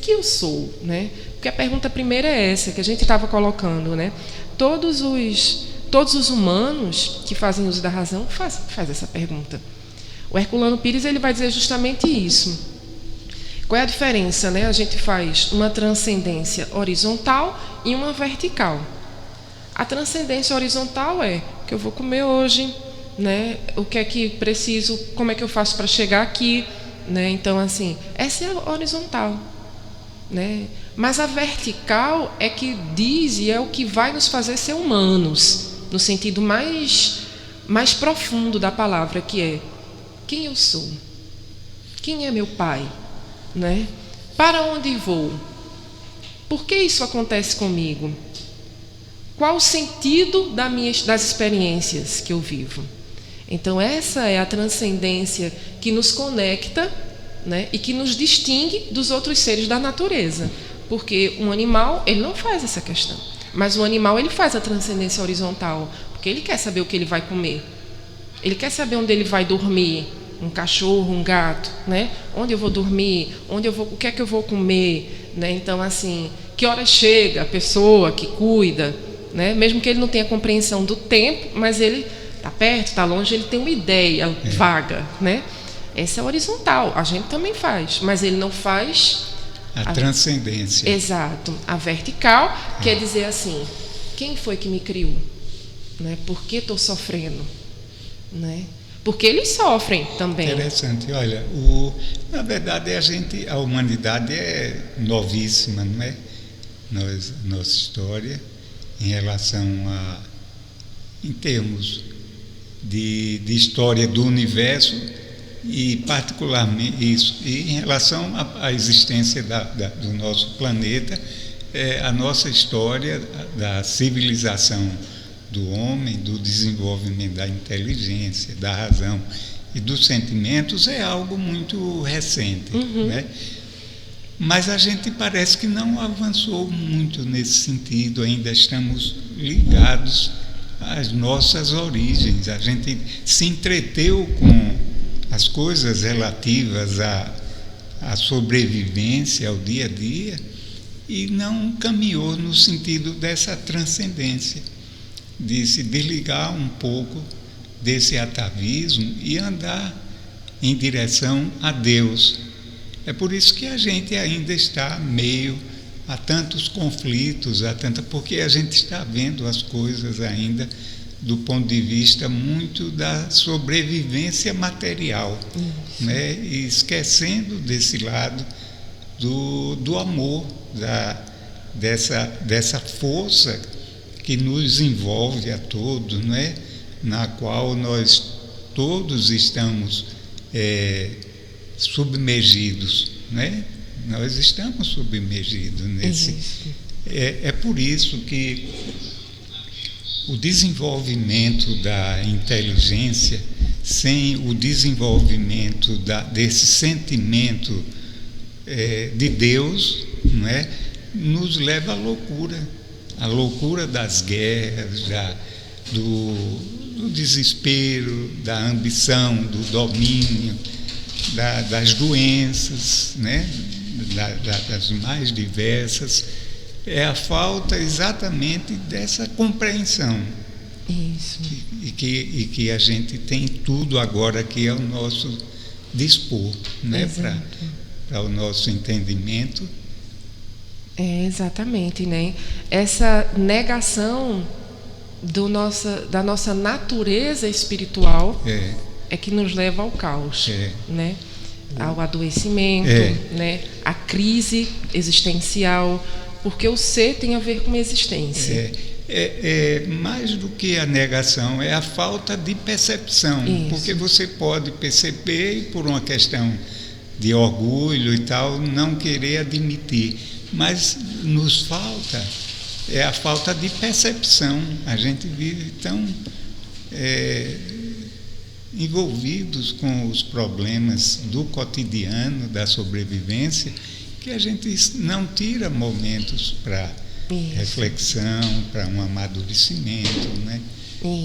eu sou, né? Porque a pergunta primeira é essa, que a gente estava colocando, né? Todos os humanos que fazem uso da razão faz essa pergunta. O Herculano Pires ele vai dizer justamente isso. Qual é a diferença, né? A gente faz uma transcendência horizontal e uma vertical. A transcendência horizontal é o que eu vou comer hoje, né? O que é que preciso, como é que eu faço para chegar aqui, né? Então, assim, essa é a horizontal, né? Mas a vertical é que diz e é o que vai nos fazer ser humanos, no sentido mais profundo da palavra, que é quem eu sou, quem é meu pai, né? Para onde vou? Por que isso acontece comigo? Qual o sentido das experiências que eu vivo? Então, essa é a transcendência que nos conecta, né, e que nos distingue dos outros seres da natureza. Porque um animal, ele não faz essa questão. Mas o animal, ele faz a transcendência horizontal, porque ele quer saber o que ele vai comer. Ele quer saber onde ele vai dormir. Um cachorro, um gato, né? Onde eu vou dormir? O que é que eu vou comer? Né? Então, assim, que hora chega a pessoa que cuida, né? Mesmo que ele não tenha compreensão do tempo, mas ele está perto, está longe, ele tem uma ideia vaga, né? Essa é horizontal, a gente também faz, mas ele não faz a transcendência. Exato. A vertical quer dizer assim, quem foi que me criou? Né? Por que estou sofrendo? Né? Porque eles sofrem também. Interessante, olha, na verdade a humanidade é novíssima, não é? Nossa história em relação em termos de história do universo e particularmente isso, e em relação à existência do nosso planeta, a nossa história da civilização do homem, do desenvolvimento da inteligência, da razão e dos sentimentos é algo muito recente, né? Mas a gente parece que não avançou muito nesse sentido, ainda estamos ligados às nossas origens, a gente se entreteu com as coisas relativas à sobrevivência, ao dia a dia, e não caminhou no sentido dessa transcendência, de se desligar um pouco desse atavismo e andar em direção a Deus. É por isso que a gente ainda está meio a tantos conflitos, porque a gente está vendo as coisas ainda do ponto de vista muito da sobrevivência material, né? E esquecendo desse lado do amor, dessa força que nos envolve a todos, né? Na qual nós todos estamos submergidos, né? Nós estamos submergidos É por isso que o desenvolvimento da inteligência, sem o desenvolvimento desse sentimento de Deus, não é, nos leva à loucura das guerras, do desespero, da ambição, do domínio, das doenças, né, das mais diversas. É a falta exatamente dessa compreensão. Isso. E que a gente tem tudo agora aqui ao nosso dispor, né, para o nosso entendimento. Exatamente, né? Essa negação da nossa natureza espiritual é que nos leva ao caos, né? Ao adoecimento, né? À crise existencial, porque o ser tem a ver com a existência. Mais do que a negação, é a falta de percepção. Isso. Porque você pode perceber e, por uma questão de orgulho e tal, não querer admitir. Mas nos falta a falta de percepção. A gente vive tão envolvidos com os problemas do cotidiano, da sobrevivência, que a gente não tira momentos para reflexão, para um amadurecimento, né?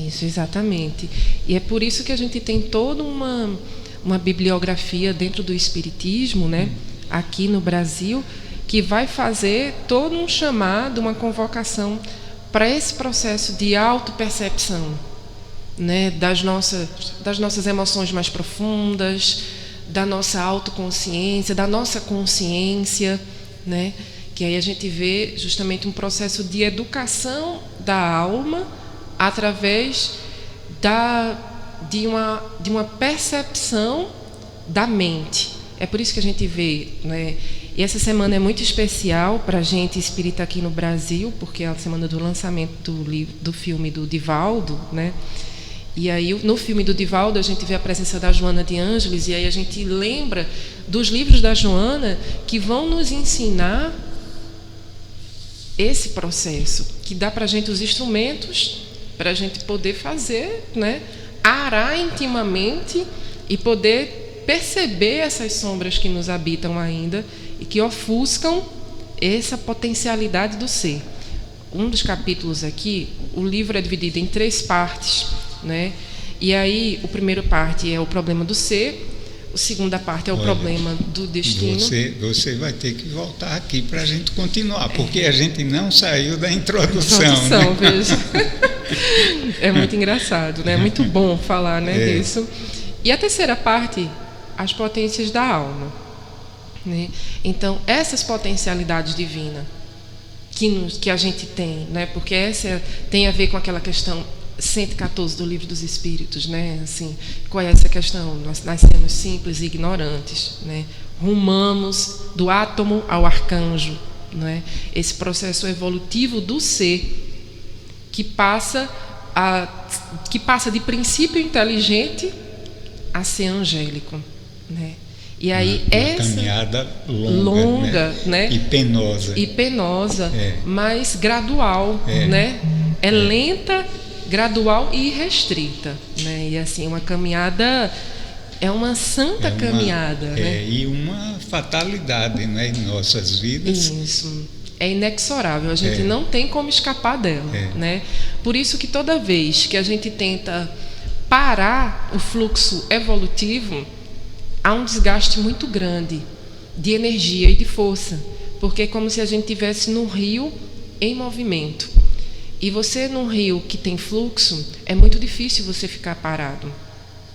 Isso, exatamente. E é por isso que a gente tem toda uma bibliografia dentro do Espiritismo, né? Aqui no Brasil, que vai fazer todo um chamado, uma convocação para esse processo de autopercepção, né? Das nossas emoções mais profundas, da nossa autoconsciência, da nossa consciência, né? Que aí a gente vê justamente um processo de educação da alma através de uma percepção da mente. É por isso que a gente vê, né? E essa semana é muito especial para a gente espírita aqui no Brasil, porque é a semana do lançamento do filme do Divaldo, né? E aí, no filme do Divaldo, a gente vê a presença da Joana de Ângeles, e aí a gente lembra dos livros da Joana que vão nos ensinar esse processo, que dá para a gente os instrumentos para a gente poder fazer, né? Arar intimamente e poder perceber essas sombras que nos habitam ainda e que ofuscam essa potencialidade do ser. Um dos capítulos aqui, o livro é dividido em 3 partes, né? E aí, a primeira parte é o problema do ser, a segunda parte é o problema do destino. Você vai ter que voltar aqui para a gente continuar, porque a gente não saiu da introdução, né? Veja. É muito engraçado, né? É muito bom falar, né, disso. E a terceira parte, as potências da alma, né? Então, essas potencialidades divinas que a gente tem, né? Porque essa tem a ver com aquela questão 114 do Livro dos Espíritos, né? Assim, qual é essa questão? Nós nascemos simples e ignorantes, né? Rumamos do átomo ao arcanjo, né? Esse processo evolutivo do ser que passa de princípio inteligente a ser angélico, né? E aí uma caminhada longa, né? E penosa, mas gradual, né? É lenta, gradual e restrita, né? E assim, uma caminhada, é uma santa caminhada, né? E uma fatalidade, né, em nossas vidas. Isso. É inexorável, a gente não tem como escapar dela, né? Por isso que toda vez que a gente tenta parar o fluxo evolutivo, há um desgaste muito grande de energia e de força, porque é como se a gente estivesse num rio em movimento. E você, num rio que tem fluxo, é muito difícil você ficar parado,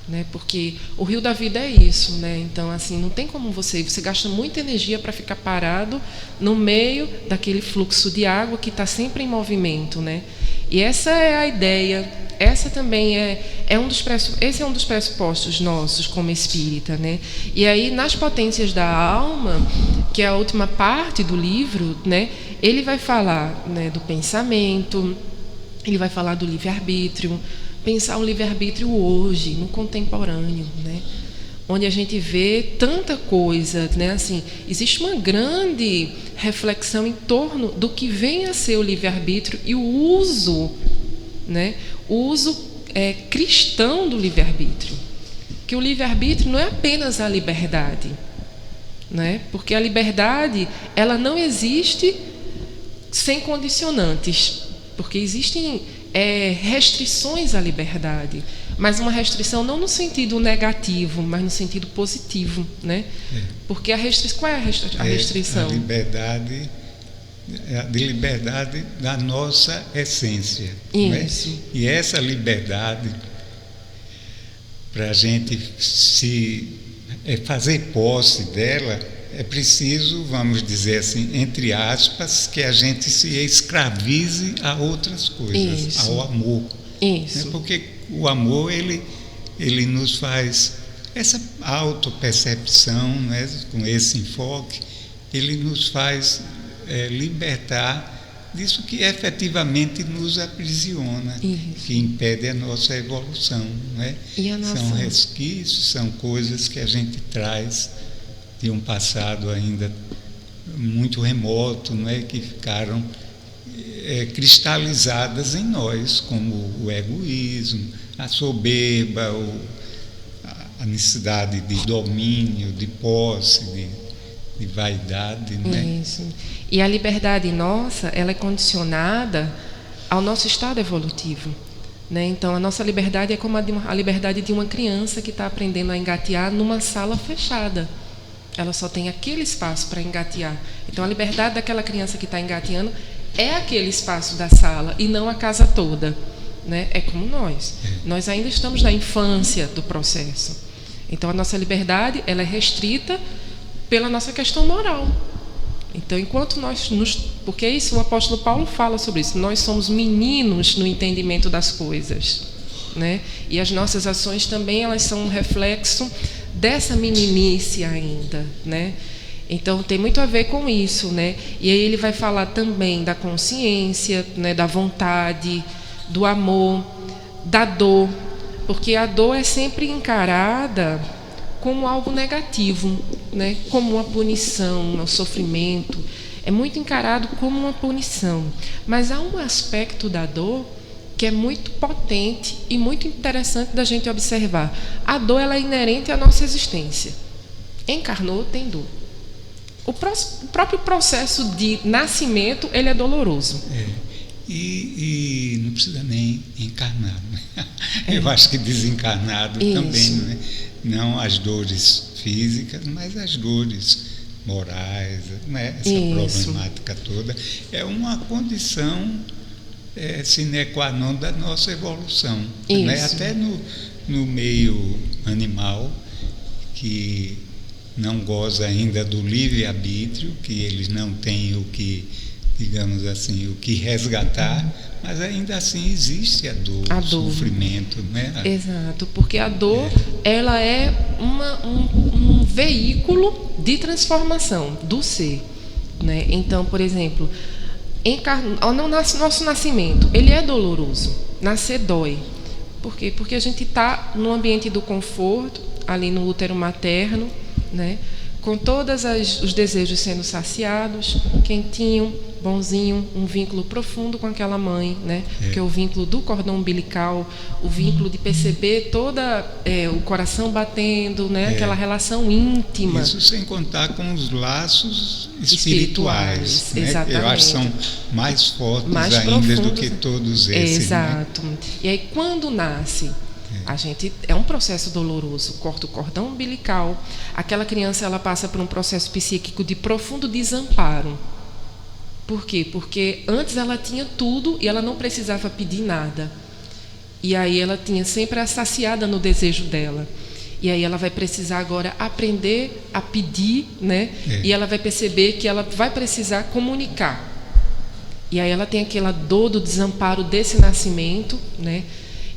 né? Porque o rio da vida é isso, né? Então, assim, não tem como você gasta muita energia para ficar parado no meio daquele fluxo de água que está sempre em movimento, né? E essa é a ideia. Essa também esse é um dos pressupostos nossos como espírita, né? E aí, nas potências da alma, que é a última parte do livro, né? Ele vai falar, né, do pensamento, ele vai falar do livre-arbítrio, pensar o livre-arbítrio hoje, no contemporâneo, né? onde a gente vê tanta coisa, né? Assim, existe uma grande reflexão em torno do que vem a ser o livre-arbítrio e o uso, né? O uso cristão do livre-arbítrio. Que o livre-arbítrio não é apenas a liberdade, né? Porque a liberdade, ela não existe sem condicionantes, porque existem restrições à liberdade, mas uma restrição não no sentido negativo, mas no sentido positivo, né? Porque qual é a restrição? A liberdade da nossa essência. Isso. Né? E essa liberdade, para a gente fazer posse dela, é preciso, vamos dizer assim, entre aspas, que a gente se escravize a outras coisas, Isso. ao amor. Isso. Né? Porque o amor, ele nos faz essa autopercepção, né? Com esse enfoque, ele nos faz libertar disso que efetivamente nos aprisiona, Isso. que impede a nossa evolução. Né? São resquícios, são coisas que a gente traz de um passado ainda muito remoto, né? Que ficaram cristalizadas em nós, como o egoísmo, a soberba, a necessidade de domínio, de posse, de vaidade. Né? Isso. E a liberdade nossa, ela é condicionada ao nosso estado evolutivo. Né? Então, a nossa liberdade é como a liberdade de uma criança que está aprendendo a engatear numa sala fechada. Ela só tem aquele espaço para engatear. Então, a liberdade daquela criança que está engateando é aquele espaço da sala e não a casa toda. Né? É como nós. Nós ainda estamos na infância do processo. Então, a nossa liberdade, ela é restrita pela nossa questão moral. Então, enquanto porque isso o apóstolo Paulo fala sobre isso, nós somos meninos no entendimento das coisas, né? E as nossas ações também, elas são um reflexo dessa meninice ainda, né? Então, tem muito a ver com isso, né? E aí ele vai falar também da consciência, né? Da vontade, do amor, da dor, porque a dor é sempre encarada como algo negativo, né? Como uma punição, um sofrimento. É muito encarado como uma punição. Mas há um aspecto da dor que é muito potente e muito interessante da gente observar. A dor, ela é inerente à nossa existência. Encarnou, tem dor. O próprio processo de nascimento, ele é doloroso. E não precisa nem encarnar. Né? Eu acho que desencarnado também, né? Não as dores físicas, mas as dores morais, né? Essa problemática toda é uma condição sine qua non da nossa evolução. Né? Até no meio animal, que não goza ainda do livre-arbítrio, que eles não têm o que, digamos assim, o que resgatar, mas ainda assim existe a dor, o sofrimento. Né? Exato, porque a dor ela é um veículo de transformação do ser. Né? Então, por exemplo, nosso nascimento, ele é doloroso. Nascer dói. Por quê? Porque a gente está no ambiente do conforto, ali no útero materno, né? Com todos os desejos sendo saciados, quentinho, bonzinho, um vínculo profundo com aquela mãe, né? Que é o vínculo do cordão umbilical, o vínculo de perceber toda o coração batendo, né? Aquela relação íntima. Isso sem contar com os laços espirituais, né? Exatamente. Eu acho que são mais fortes ainda profundos do que todos esses. Exato. Né? E aí, quando nasce, a gente é um processo doloroso, corta o cordão umbilical, aquela criança ela passa por um processo psíquico de profundo desamparo. Por quê? Porque antes ela tinha tudo e ela não precisava pedir nada. E aí ela tinha sempre a saciada no desejo dela. E aí ela vai precisar agora aprender a pedir, né? E ela vai perceber que ela vai precisar comunicar. E aí ela tem aquela dor do desamparo desse nascimento, né?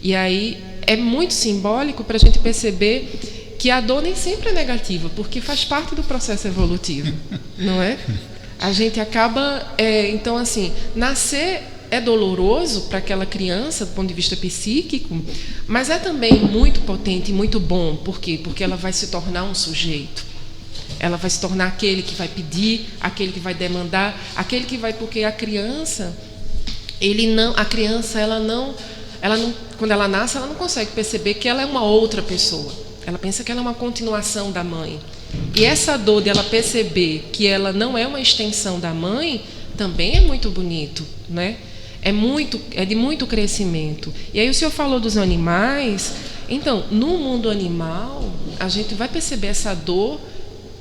E aí é muito simbólico para a gente perceber que a dor nem sempre é negativa, porque faz parte do processo evolutivo, não é? A gente acaba, então assim, nascer é doloroso para aquela criança, do ponto de vista psíquico, mas é também muito potente e muito bom. Por quê? Porque ela vai se tornar um sujeito. Ela vai se tornar aquele que vai pedir, aquele que vai demandar, aquele que vai... Porque a criança, quando ela nasce, ela não consegue perceber que ela é uma outra pessoa. Ela pensa que ela é uma continuação da mãe. E essa dor de ela perceber que ela não é uma extensão da mãe também é muito bonito, né? É de muito crescimento. E aí o senhor falou dos animais. Então, no mundo animal, a gente vai perceber essa dor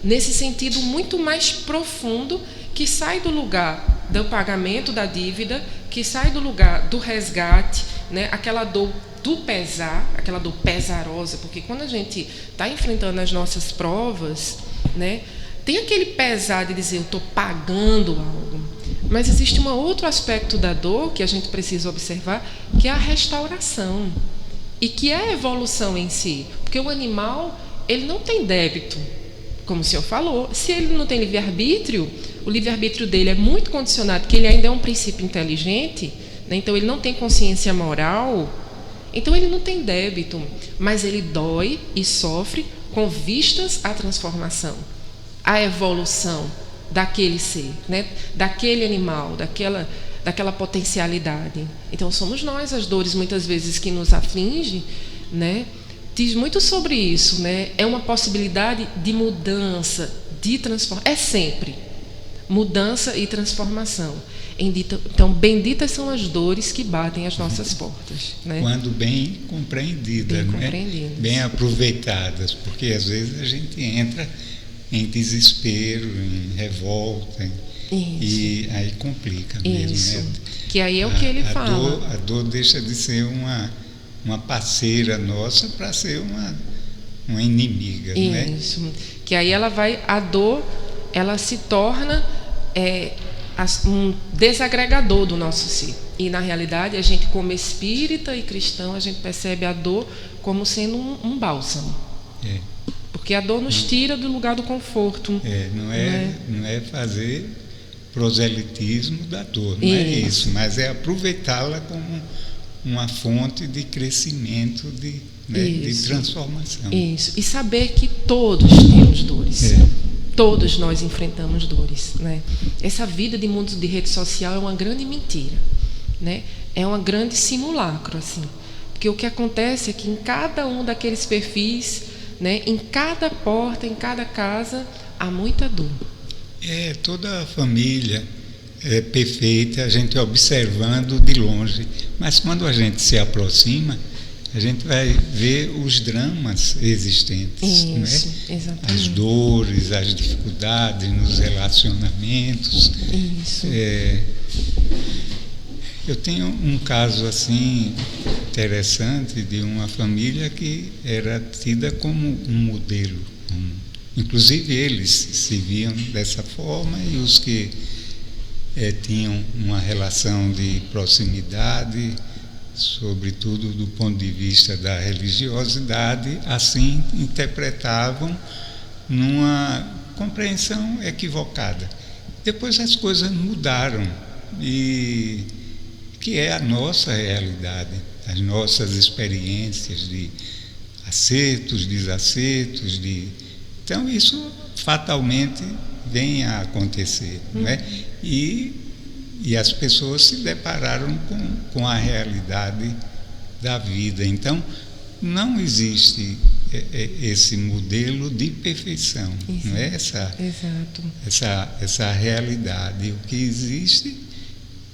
nesse sentido muito mais profundo, que sai do lugar do pagamento da dívida, que sai do lugar do resgate, né? Aquela dor do pesar, aquela dor pesarosa, porque quando a gente está enfrentando as nossas provas, né, tem aquele pesar de dizer, eu estou pagando algo. Mas existe um outro aspecto da dor que a gente precisa observar, que é a restauração. E que é a evolução em si. Porque o animal, ele não tem débito, como o senhor falou. Se ele não tem livre-arbítrio, o livre-arbítrio dele é muito condicionado, porque ele ainda é um princípio inteligente, né? Então ele não tem consciência moral, então ele não tem débito, mas ele dói e sofre com vistas à transformação, à evolução daquele ser, né? Daquele animal, daquela potencialidade. Então somos nós as dores muitas vezes que nos afligem, né? Diz muito sobre isso, né? É uma possibilidade de mudança, de transformação. É sempre mudança e transformação. Então, benditas são as dores que batem às nossas portas, né? Quando bem compreendidas, né? Bem aproveitadas, porque às vezes a gente entra em desespero, em revolta, e aí complica mesmo. Isso. Né? Que aí é o que ele fala. A dor deixa de ser uma parceira nossa para ser uma inimiga. Isso. Né? Que aí a dor, ela se torna um desagregador do nosso ser. E na realidade, a gente, como espírita e cristão, a gente percebe a dor como sendo um bálsamo. Porque a dor nos tira do lugar do conforto. Não é fazer proselitismo da dor, não é isso, mas é aproveitá-la como uma fonte de crescimento, de transformação. Isso. E saber que todos temos dores. Todos nós enfrentamos dores, né? Essa vida de mundo de rede social é uma grande mentira, né? É um grande simulacro, assim. Porque o que acontece é que em cada um daqueles perfis, né, em cada porta, em cada casa, há muita dor. Toda a família é perfeita, a gente observando de longe, mas quando a gente se aproxima, a gente vai ver os dramas existentes. Isso, né? Exatamente. As dores, as dificuldades nos relacionamentos. Isso. Eu tenho um caso assim interessante de uma família que era tida como um modelo. Inclusive eles se viam dessa forma, e os que tinham uma relação de proximidade, sobretudo do ponto de vista da religiosidade, assim interpretavam numa compreensão equivocada. Depois as coisas mudaram, e que é a nossa realidade, as nossas experiências de acertos, desacertos, então isso fatalmente vem a acontecer, não é? E as pessoas se depararam com a realidade da vida. Então, não existe esse modelo de perfeição, isso. Não é essa realidade. O que existe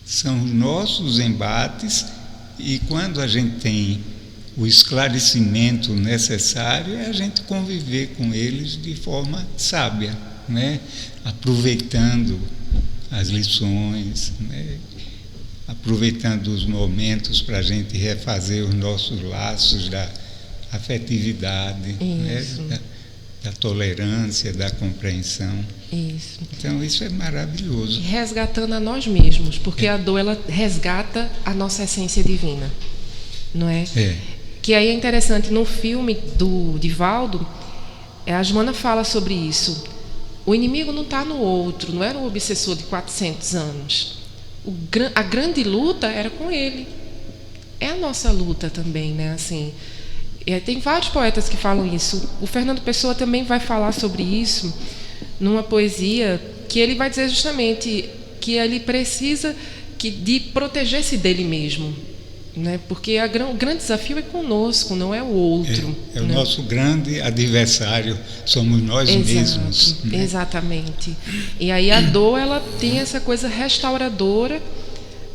são os nossos embates, e quando a gente tem o esclarecimento necessário, é a gente conviver com eles de forma sábia, né? Aproveitando as lições, né? Aproveitando os momentos para a gente refazer os nossos laços da afetividade, né? Da tolerância, da compreensão. Isso. Então isso é maravilhoso. Resgatando a nós mesmos, porque a dor, ela resgata a nossa essência divina, não é? Que aí é interessante, no filme do Divaldo, a Joana fala sobre isso. O inimigo não está no outro, não era um obsessor de 400 anos. a grande luta era com ele. É a nossa luta também, né? Assim, tem vários poetas que falam isso. O Fernando Pessoa também vai falar sobre isso numa poesia, que ele vai dizer justamente que ele precisa de proteger-se dele mesmo, né? Porque o grande desafio é conosco, não é o outro. É o nosso grande adversário, somos nós mesmos. Né? Exatamente. E aí a dor, ela tem essa coisa restauradora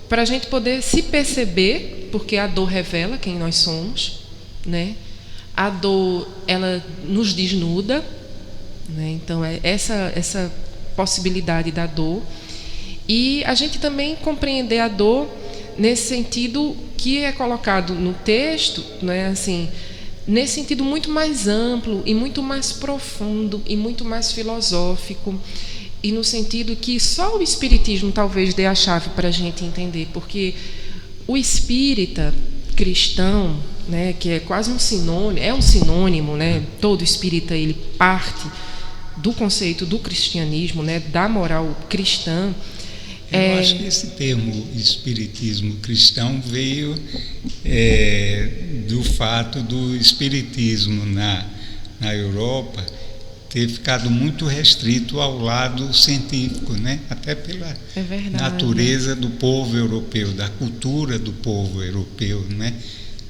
para a gente poder se perceber, porque a dor revela quem nós somos, né? A dor, ela nos desnuda, né? Então é essa possibilidade da dor. E a gente também compreender a dor nesse sentido que é colocado no texto, né? Assim, nesse sentido muito mais amplo e muito mais profundo e muito mais filosófico, e no sentido que só o Espiritismo talvez dê a chave para a gente entender, porque o espírita cristão, né, que é quase um sinônimo, né? Todo espírita ele parte do conceito do cristianismo, né, da moral cristã. Eu acho que esse termo espiritismo cristão veio do fato do espiritismo na Europa ter ficado muito restrito ao lado científico, né? Até pela natureza do povo europeu, da cultura do povo europeu, né?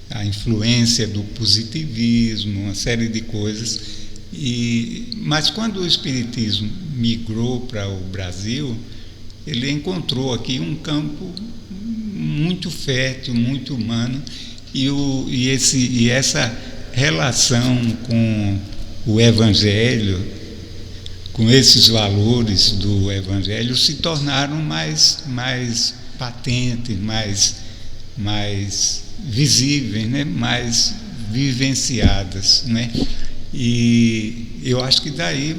A influência do positivismo, uma série de coisas. Mas quando o espiritismo migrou para o Brasil, ele encontrou aqui um campo muito fértil, muito humano, e essa relação com o Evangelho, com esses valores do Evangelho, se tornaram mais patentes, mais visíveis, né? Mais vivenciadas, né? E eu acho que daí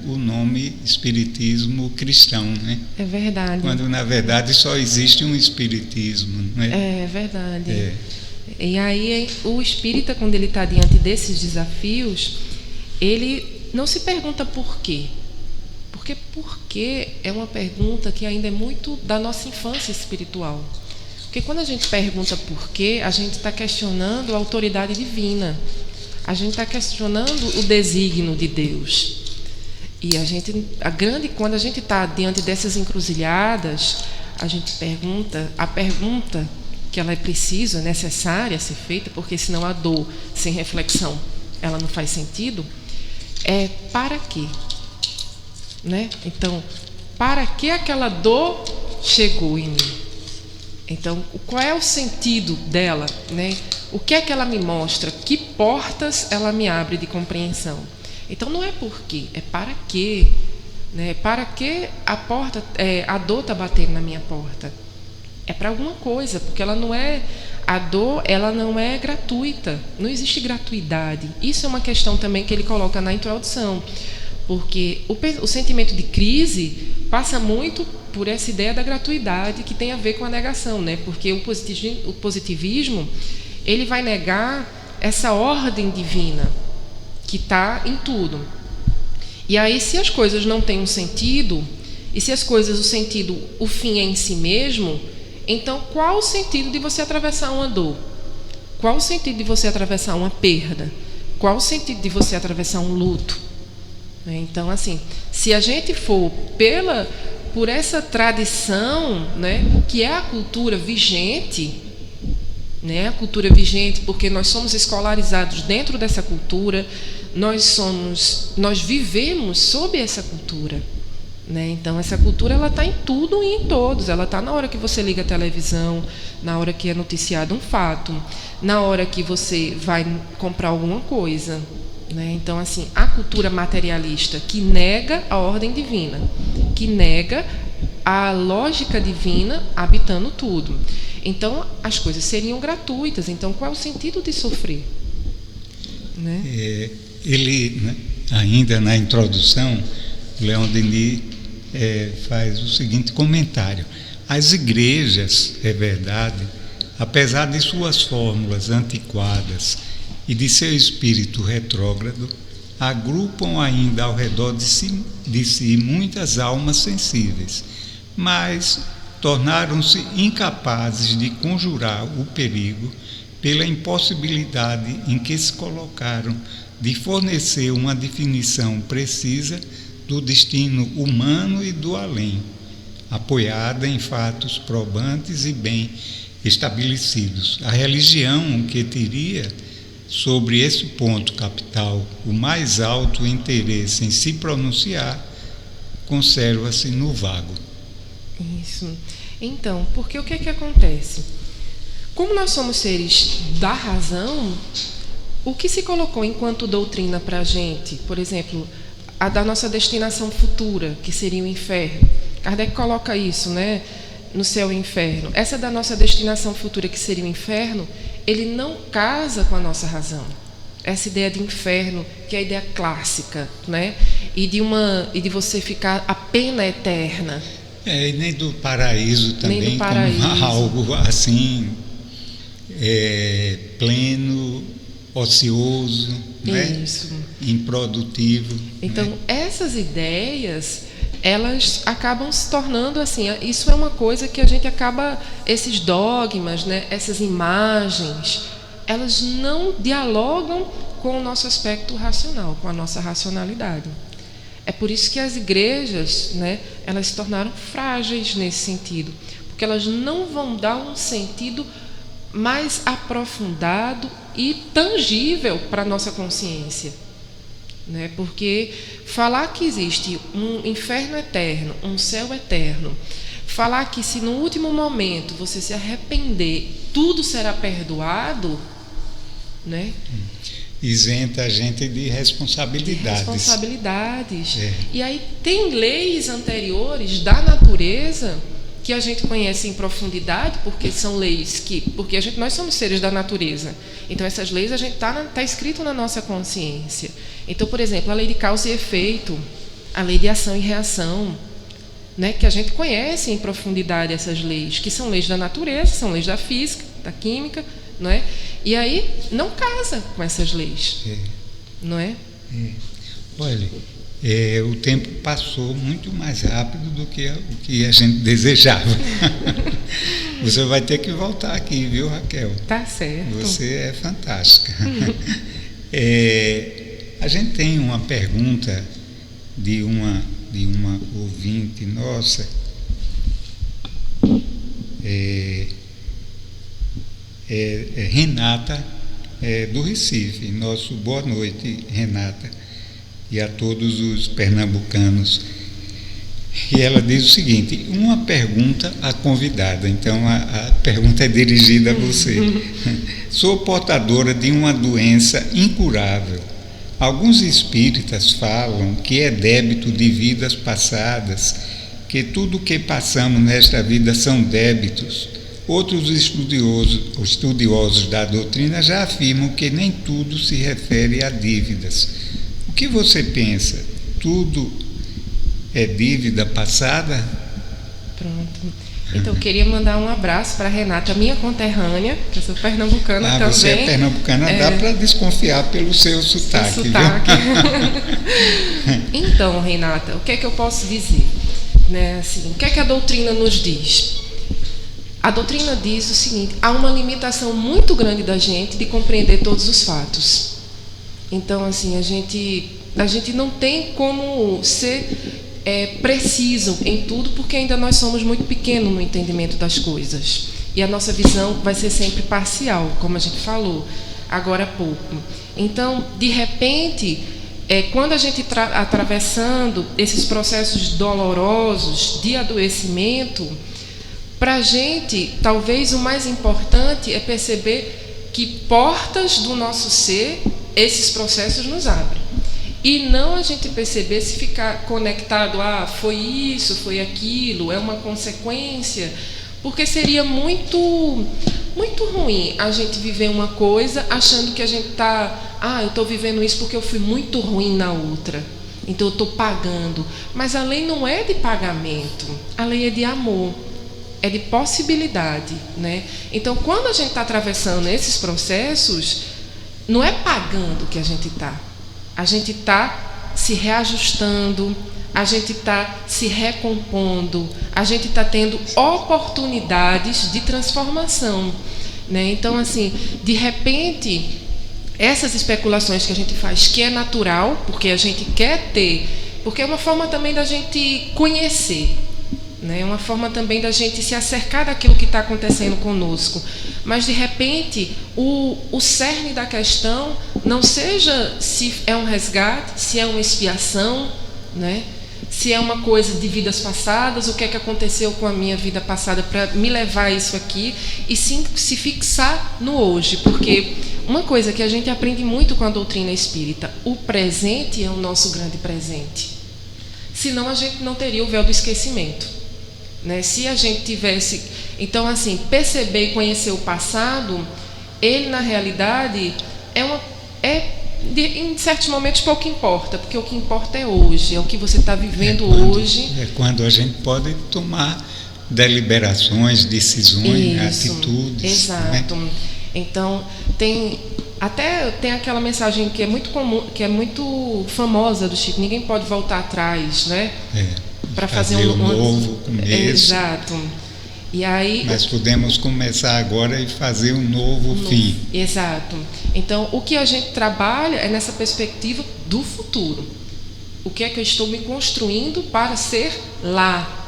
o nome espiritismo cristão, né? É verdade. Quando na verdade só existe um espiritismo, né? É verdade. E aí o espírita, quando ele está diante desses desafios, ele não se pergunta por quê. Porque por quê é uma pergunta que ainda é muito da nossa infância espiritual. Porque quando a gente pergunta por quê, a gente está questionando a autoridade divina. A gente está questionando o desígnio de Deus. E quando a gente está diante dessas encruzilhadas, a gente pergunta, a pergunta que ela é precisa, necessária ser feita, porque senão a dor sem reflexão, ela não faz sentido, é para quê? Né? Então, para que aquela dor chegou em mim? Então, qual é o sentido dela, né? O que é que ela me mostra? Que portas ela me abre de compreensão? Então, não é por quê, é para quê, né? Para que a dor está batendo na minha porta? É para alguma coisa, porque a dor, ela não é gratuita, não existe gratuidade. Isso é uma questão também que ele coloca na introdução, porque o sentimento de crise passa muito por essa ideia da gratuidade que tem a ver com a negação, né? Porque o positivismo ele vai negar essa ordem divina que está em tudo. E aí, se as coisas não têm um sentido, e se as coisas, o fim é em si mesmo, então qual o sentido de você atravessar uma dor? Qual o sentido de você atravessar uma perda? Qual o sentido de você atravessar um luto? Então, assim, se a gente for por essa tradição, né, que é a cultura vigente, né, a cultura vigente, porque nós somos escolarizados dentro dessa cultura, nós vivemos sob essa cultura, né? Então essa cultura ela está em tudo e em todos, ela está na hora que você liga a televisão, na hora que é noticiado um fato, na hora que você vai comprar alguma coisa, né? Então, assim, a cultura materialista que nega a ordem divina, que nega a lógica divina habitando tudo. Então, as coisas seriam gratuitas. Então, qual é o sentido de sofrer? Né? Ele, né, ainda na introdução, Leon Denis faz o seguinte comentário: as igrejas, é verdade, apesar de suas fórmulas antiquadas e de seu espírito retrógrado, agrupam ainda ao redor de si muitas almas sensíveis, mas tornaram-se incapazes de conjurar o perigo pela impossibilidade em que se colocaram de fornecer uma definição precisa do destino humano e do além, apoiada em fatos probantes e bem estabelecidos. A religião, que teria sobre esse ponto capital o mais alto interesse em se pronunciar, conserva-se no vago. Isso. Então, porque o que é que acontece? Como nós somos seres da razão, o que se colocou enquanto doutrina para a gente, por exemplo, a da nossa destinação futura, que seria o inferno. Kardec coloca isso, né? No céu e inferno. Essa da nossa destinação futura, que seria o inferno, ele não casa com a nossa razão. Essa ideia de inferno, que é a ideia clássica, né? E de você ficar a pena eterna. E nem do paraíso também, nem do paraíso. Como algo assim, pleno, ocioso, né? Improdutivo. Então, né? Essas ideias, elas acabam se tornando assim, isso é uma coisa que a gente acaba, esses dogmas, né? Essas imagens, elas não dialogam com o nosso aspecto racional, com a nossa racionalidade. É por isso que as igrejas, né, elas se tornaram frágeis nesse sentido, porque elas não vão dar um sentido mais aprofundado e tangível para a nossa consciência, né? Porque falar que existe um inferno eterno, um céu eterno, falar que se no último momento você se arrepender, tudo será perdoado, né? Isenta a gente de responsabilidades. E aí tem leis anteriores da natureza que a gente conhece em profundidade, porque são leis porque nós somos seres da natureza. Então essas leis a gente tá escrito na nossa consciência. Então, por exemplo, a lei de causa e efeito, a lei de ação e reação, né, que a gente conhece em profundidade essas leis, que são leis da natureza, são leis da física, da química, não é? E aí não casa com essas leis, não é? Olha, o tempo passou muito mais rápido do que o que a gente desejava. Você vai ter que voltar aqui, viu, Raquel? Tá certo. Você é fantástica. A gente tem uma pergunta de uma ouvinte nossa. Renata, do Recife. Nosso boa noite, Renata, e a todos os pernambucanos. E ela diz o seguinte: uma pergunta à convidada. Então a pergunta é dirigida a você. Sou portadora de uma doença incurável. Alguns espíritas falam que é débito de vidas passadas, que tudo o que passamos nesta vida são débitos. Outros estudiosos da doutrina já afirmam que nem tudo se refere a dívidas. O que você pensa? Tudo é dívida passada? Pronto. Então, eu queria mandar um abraço para a Renata, minha conterrânea, que eu sou pernambucana também. Você é pernambucana, dá para desconfiar pelo seu sotaque. Viu? Então, Renata, o que é que eu posso dizer? Né, assim, o que é que a doutrina nos diz? A doutrina diz o seguinte: há uma limitação muito grande da gente de compreender todos os fatos. Então, assim, a gente não tem como ser preciso em tudo, porque ainda nós somos muito pequenos no entendimento das coisas. E a nossa visão vai ser sempre parcial, como a gente falou agora há pouco. Então, de repente, quando a gente está atravessando esses processos dolorosos de adoecimento, para a gente, talvez o mais importante é perceber que portas do nosso ser esses processos nos abrem. E não a gente perceber, se ficar conectado a foi isso, foi aquilo, é uma consequência, porque seria muito, muito ruim a gente viver uma coisa achando que a gente está, eu estou vivendo isso porque eu fui muito ruim na outra, então eu estou pagando. Mas a lei não é de pagamento, a lei é de amor, é de possibilidade, né? Então, quando a gente está atravessando esses processos, não é pagando que a gente está. A gente está se reajustando, a gente está se recompondo, a gente está tendo oportunidades de transformação, né? Então, assim, de repente, essas especulações que a gente faz, que é natural, porque a gente quer ter, porque é uma forma também da gente conhecer, né? É uma forma também da gente se acercar daquilo que está acontecendo conosco. Mas, de repente, o cerne da questão não seja se é um resgate, se é uma expiação, né? Se é uma coisa de vidas passadas, o que é que aconteceu com a minha vida passada para me levar a isso aqui, e sim se fixar no hoje, porque uma coisa que a gente aprende muito com a doutrina espírita, o presente é o nosso grande presente. Senão a gente não teria o véu do esquecimento, né? Se a gente tivesse, então, assim, perceber e conhecer o passado, ele na realidade em certos momentos pouco importa, porque o que importa é hoje, é o que você está vivendo hoje. É quando a gente pode tomar deliberações, decisões, atitudes. Exato. Né? Então, tem aquela mensagem que é muito comum, que é muito famosa do Chico: ninguém pode voltar atrás, né? Para fazer um novo começo. Exato. E aí, nós podemos começar agora e fazer um novo fim. Exato. Então, o que a gente trabalha é nessa perspectiva do futuro. O que é que eu estou me construindo para ser lá?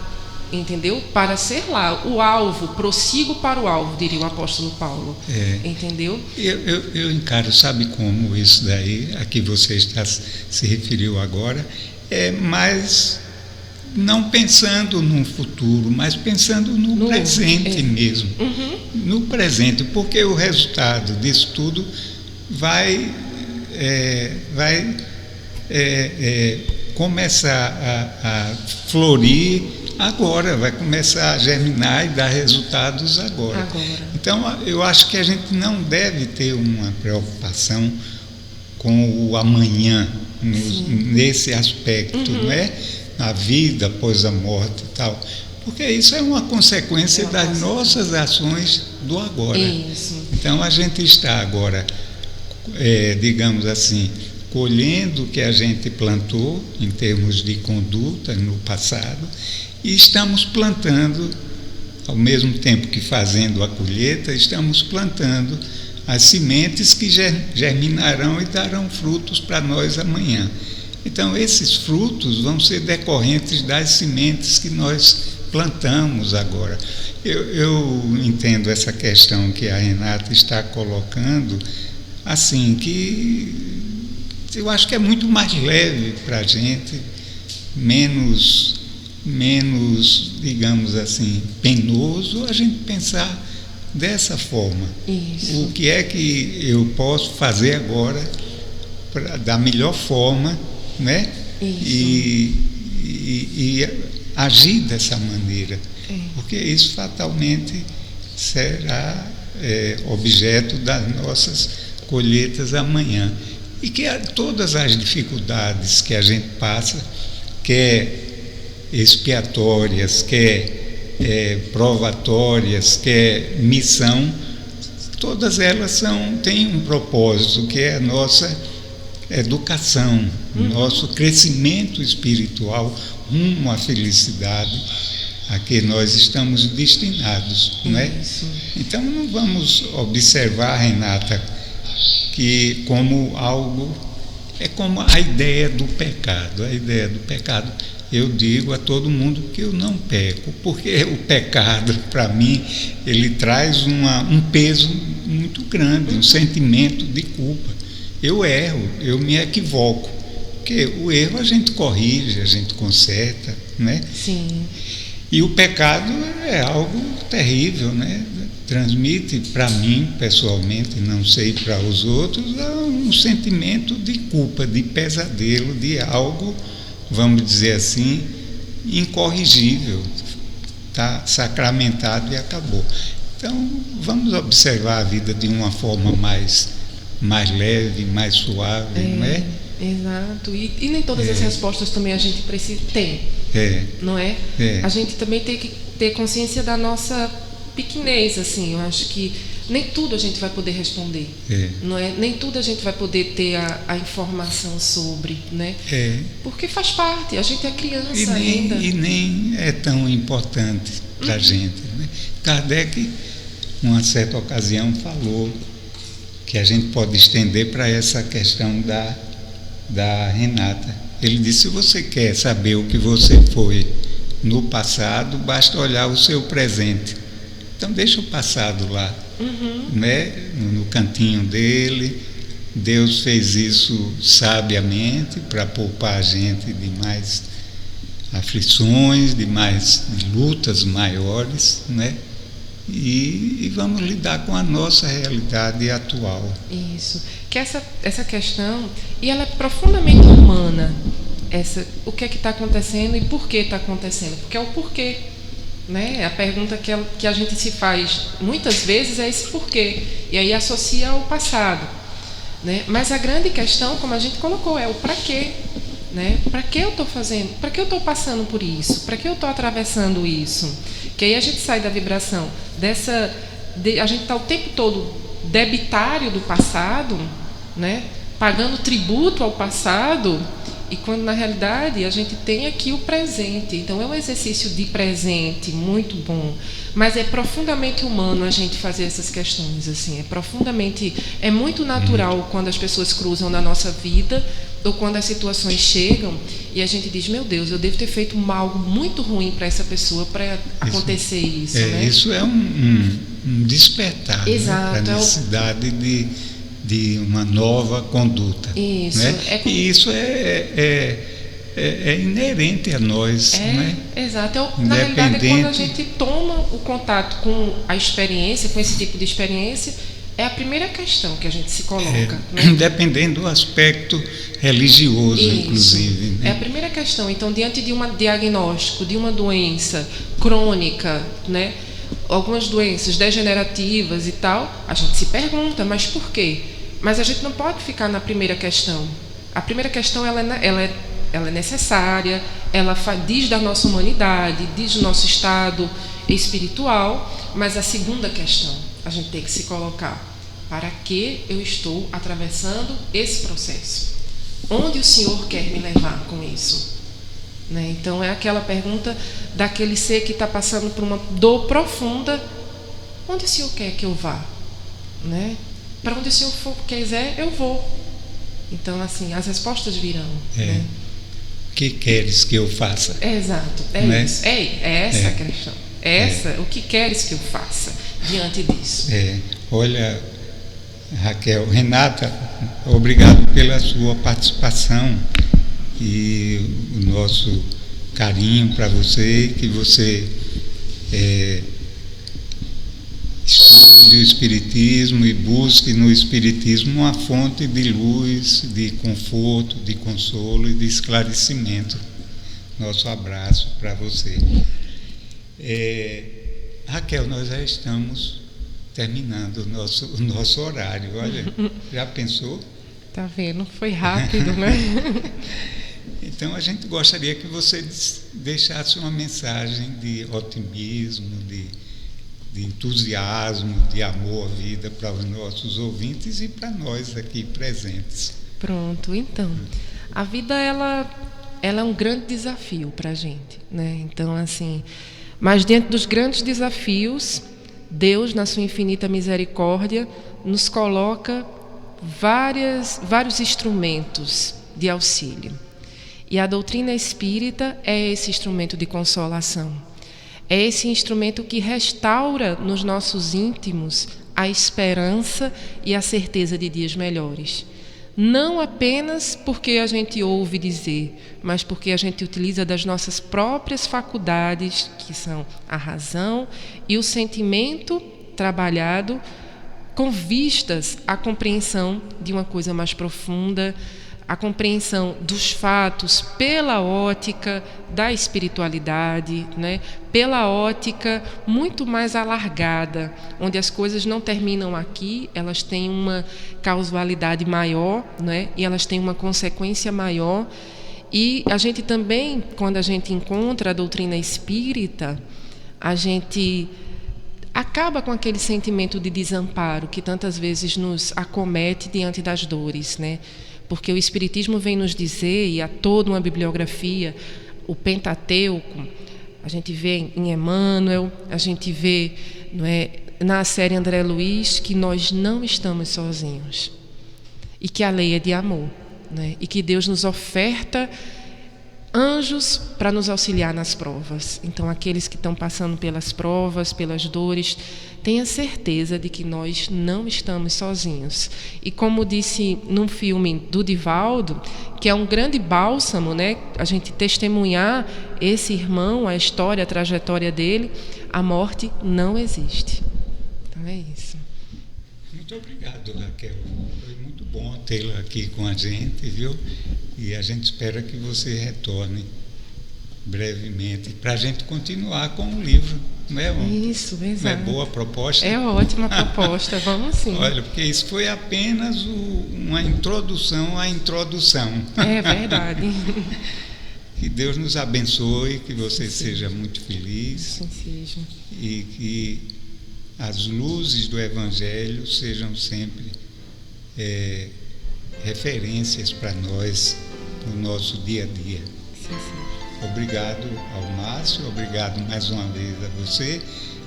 Entendeu? Para ser lá. O alvo, prossigo para o alvo, diria o apóstolo Paulo. Entendeu? Eu encaro, sabe como isso daí, a que você se referiu agora, é mais... não pensando no futuro, mas pensando no presente mesmo. No presente, porque o resultado disso tudo vai começar a florir agora, vai começar a germinar e dar resultados agora. Então, eu acho que a gente não deve ter uma preocupação com o amanhã, nesse aspecto, não é? A vida após a morte e tal, porque isso é uma consequência das nossas ações do agora. Então a gente está agora, digamos assim, colhendo o que a gente plantou em termos de conduta no passado, e estamos plantando, ao mesmo tempo que fazendo a colheita, estamos plantando as sementes que germinarão e darão frutos para nós amanhã. Então, esses frutos vão ser decorrentes das sementes que nós plantamos agora. Eu entendo essa questão que a Renata está colocando, assim, que eu acho que é muito mais leve para a gente, menos, digamos assim, penoso a gente pensar dessa forma. O que é que eu posso fazer agora da melhor forma, né? E agir dessa maneira, porque isso fatalmente será objeto das nossas colheitas amanhã, e que todas as dificuldades que a gente passa, quer expiatórias, quer provatórias, quer missão, todas elas têm um propósito, que é a nossa educação, nosso crescimento espiritual rumo à felicidade a que nós estamos destinados, não é? Então não vamos observar, Renata, que como algo, é como a ideia do pecado. A ideia do pecado, eu digo a todo mundo que eu não peco, porque o pecado, para mim, ele traz um peso muito grande, um sentimento de culpa. Eu erro, eu me equivoco, porque o erro a gente corrige, a gente conserta, né? E o pecado é algo terrível, né? Transmite para mim, pessoalmente, não sei para os outros, um sentimento de culpa, de pesadelo, de algo, vamos dizer assim, incorrigível. Está sacramentado e acabou. Então, vamos observar a vida de uma forma mais leve, mais suave, não é? Exato. E nem todas as respostas também a gente precisa ter, não é? A gente também tem que ter consciência da nossa pequenez, assim. Eu acho que nem tudo a gente vai poder responder, não é? Nem tudo a gente vai poder ter a informação sobre, né? Porque faz parte, a gente é criança ainda. E nem é tão importante para a gente, né? Kardec, numa certa ocasião, falou que a gente pode estender para essa questão da Renata. Ele disse: se você quer saber o que você foi no passado, basta olhar o seu presente. Então deixa o passado lá, né? No cantinho dele. Deus fez isso sabiamente para poupar a gente de mais aflições, de lutas maiores, né? E vamos lidar com a nossa realidade atual. Isso. Que essa questão, e ela é profundamente humana. O que é que está acontecendo e por que está acontecendo? Porque é o porquê, né? A pergunta que a gente se faz muitas vezes é esse porquê, e aí associa ao passado, né? Mas a grande questão, como a gente colocou, é o para quê, né? Para que eu estou fazendo? Para que eu estou passando por isso? Para que eu estou atravessando isso? Que aí a gente sai da vibração a gente está o tempo todo debitário do passado, né? Pagando tributo ao passado, e quando na realidade a gente tem aqui o presente. Então é um exercício de presente muito bom, mas é profundamente humano a gente fazer essas questões, assim, é muito natural quando as pessoas cruzam na nossa vida, ou quando as situações chegam e a gente diz: meu Deus, eu devo ter feito algo muito ruim para essa pessoa para acontecer isso, né? Isso é um despertar, exato, né, para a necessidade de uma nova conduta. Isso. Né? E isso é inerente a nós. Né? Exato. Na realidade, é quando a gente toma o contato com a experiência, com esse tipo de experiência, é a primeira questão que a gente se coloca. Né? Dependendo do aspecto religioso, isso. Inclusive. Né? É a primeira questão. Então, diante de um diagnóstico de uma doença crônica, né? Algumas doenças degenerativas e tal, a gente se pergunta: mas por quê? Mas a gente não pode ficar na primeira questão. A primeira questão ela é necessária, ela diz da nossa humanidade, diz do nosso estado espiritual, mas a segunda questão a gente tem que se colocar: para que eu estou atravessando esse processo? Onde o Senhor quer me levar com isso? Né? Então é aquela pergunta daquele ser que está passando por uma dor profunda: onde o Senhor quer que eu vá? Né? Para onde o Senhor quiser, eu vou. Então, assim, as respostas virão. Né? O que queres que eu faça? Exato, isso. É essa a questão. O que queres que eu faça diante disso? Olha, Raquel, Renata, obrigado pela sua participação e o nosso carinho para você, que você estude o Espiritismo e busque no Espiritismo uma fonte de luz, de conforto, de consolo e de esclarecimento. Nosso abraço para você. Raquel, nós já estamos terminando o nosso horário. Olha, já pensou? Tá vendo? Foi rápido, né? Então, a gente gostaria que você deixasse uma mensagem de otimismo, de entusiasmo, de amor à vida para os nossos ouvintes e para nós aqui presentes. Pronto, então, a vida ela é um grande desafio para a gente, né? Então, assim, mas dentro dos grandes desafios, Deus, na sua infinita misericórdia, nos coloca vários instrumentos de auxílio. E a doutrina espírita é esse instrumento de consolação. É esse instrumento que restaura nos nossos íntimos a esperança e a certeza de dias melhores. Não apenas porque a gente ouve dizer, mas porque a gente utiliza das nossas próprias faculdades, que são a razão e o sentimento trabalhado, com vistas à compreensão de uma coisa mais profunda, a compreensão dos fatos pela ótica da espiritualidade, né? Pela ótica muito mais alargada, onde as coisas não terminam aqui, elas têm uma causalidade maior, né? E elas têm uma consequência maior. E a gente também, quando a gente encontra a doutrina espírita, a gente acaba com aquele sentimento de desamparo que tantas vezes nos acomete diante das dores, né? Porque o Espiritismo vem nos dizer, e há toda uma bibliografia, o Pentateuco, a gente vê em Emmanuel, a gente vê, não é, na série André Luiz, que nós não estamos sozinhos e que a lei é de amor, né? E que Deus nos oferta anjos para nos auxiliar nas provas. Então, aqueles que estão passando pelas provas, pelas dores, tenha certeza de que nós não estamos sozinhos. E como disse num filme do Divaldo, que é um grande bálsamo, né, a gente testemunhar esse irmão, a história, a trajetória dele, a morte não existe. Então é isso. Muito obrigado, Raquel. Foi muito bom tê-la aqui com a gente, viu? E a gente espera que você retorne brevemente para a gente continuar com o livro. Não é, isso, exato. Não é boa a proposta? É ótima proposta, vamos sim. Olha, porque isso foi apenas uma introdução à introdução. É verdade. Que Deus nos abençoe, que você sim. seja muito feliz. Sim, seja. E que as luzes do Evangelho sejam sempre referências para nós no nosso dia a dia. Sim, sim. Obrigado ao Márcio, obrigado mais uma vez a você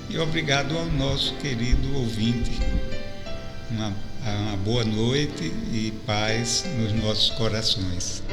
e obrigado ao nosso querido ouvinte. Uma boa noite e paz nos nossos corações.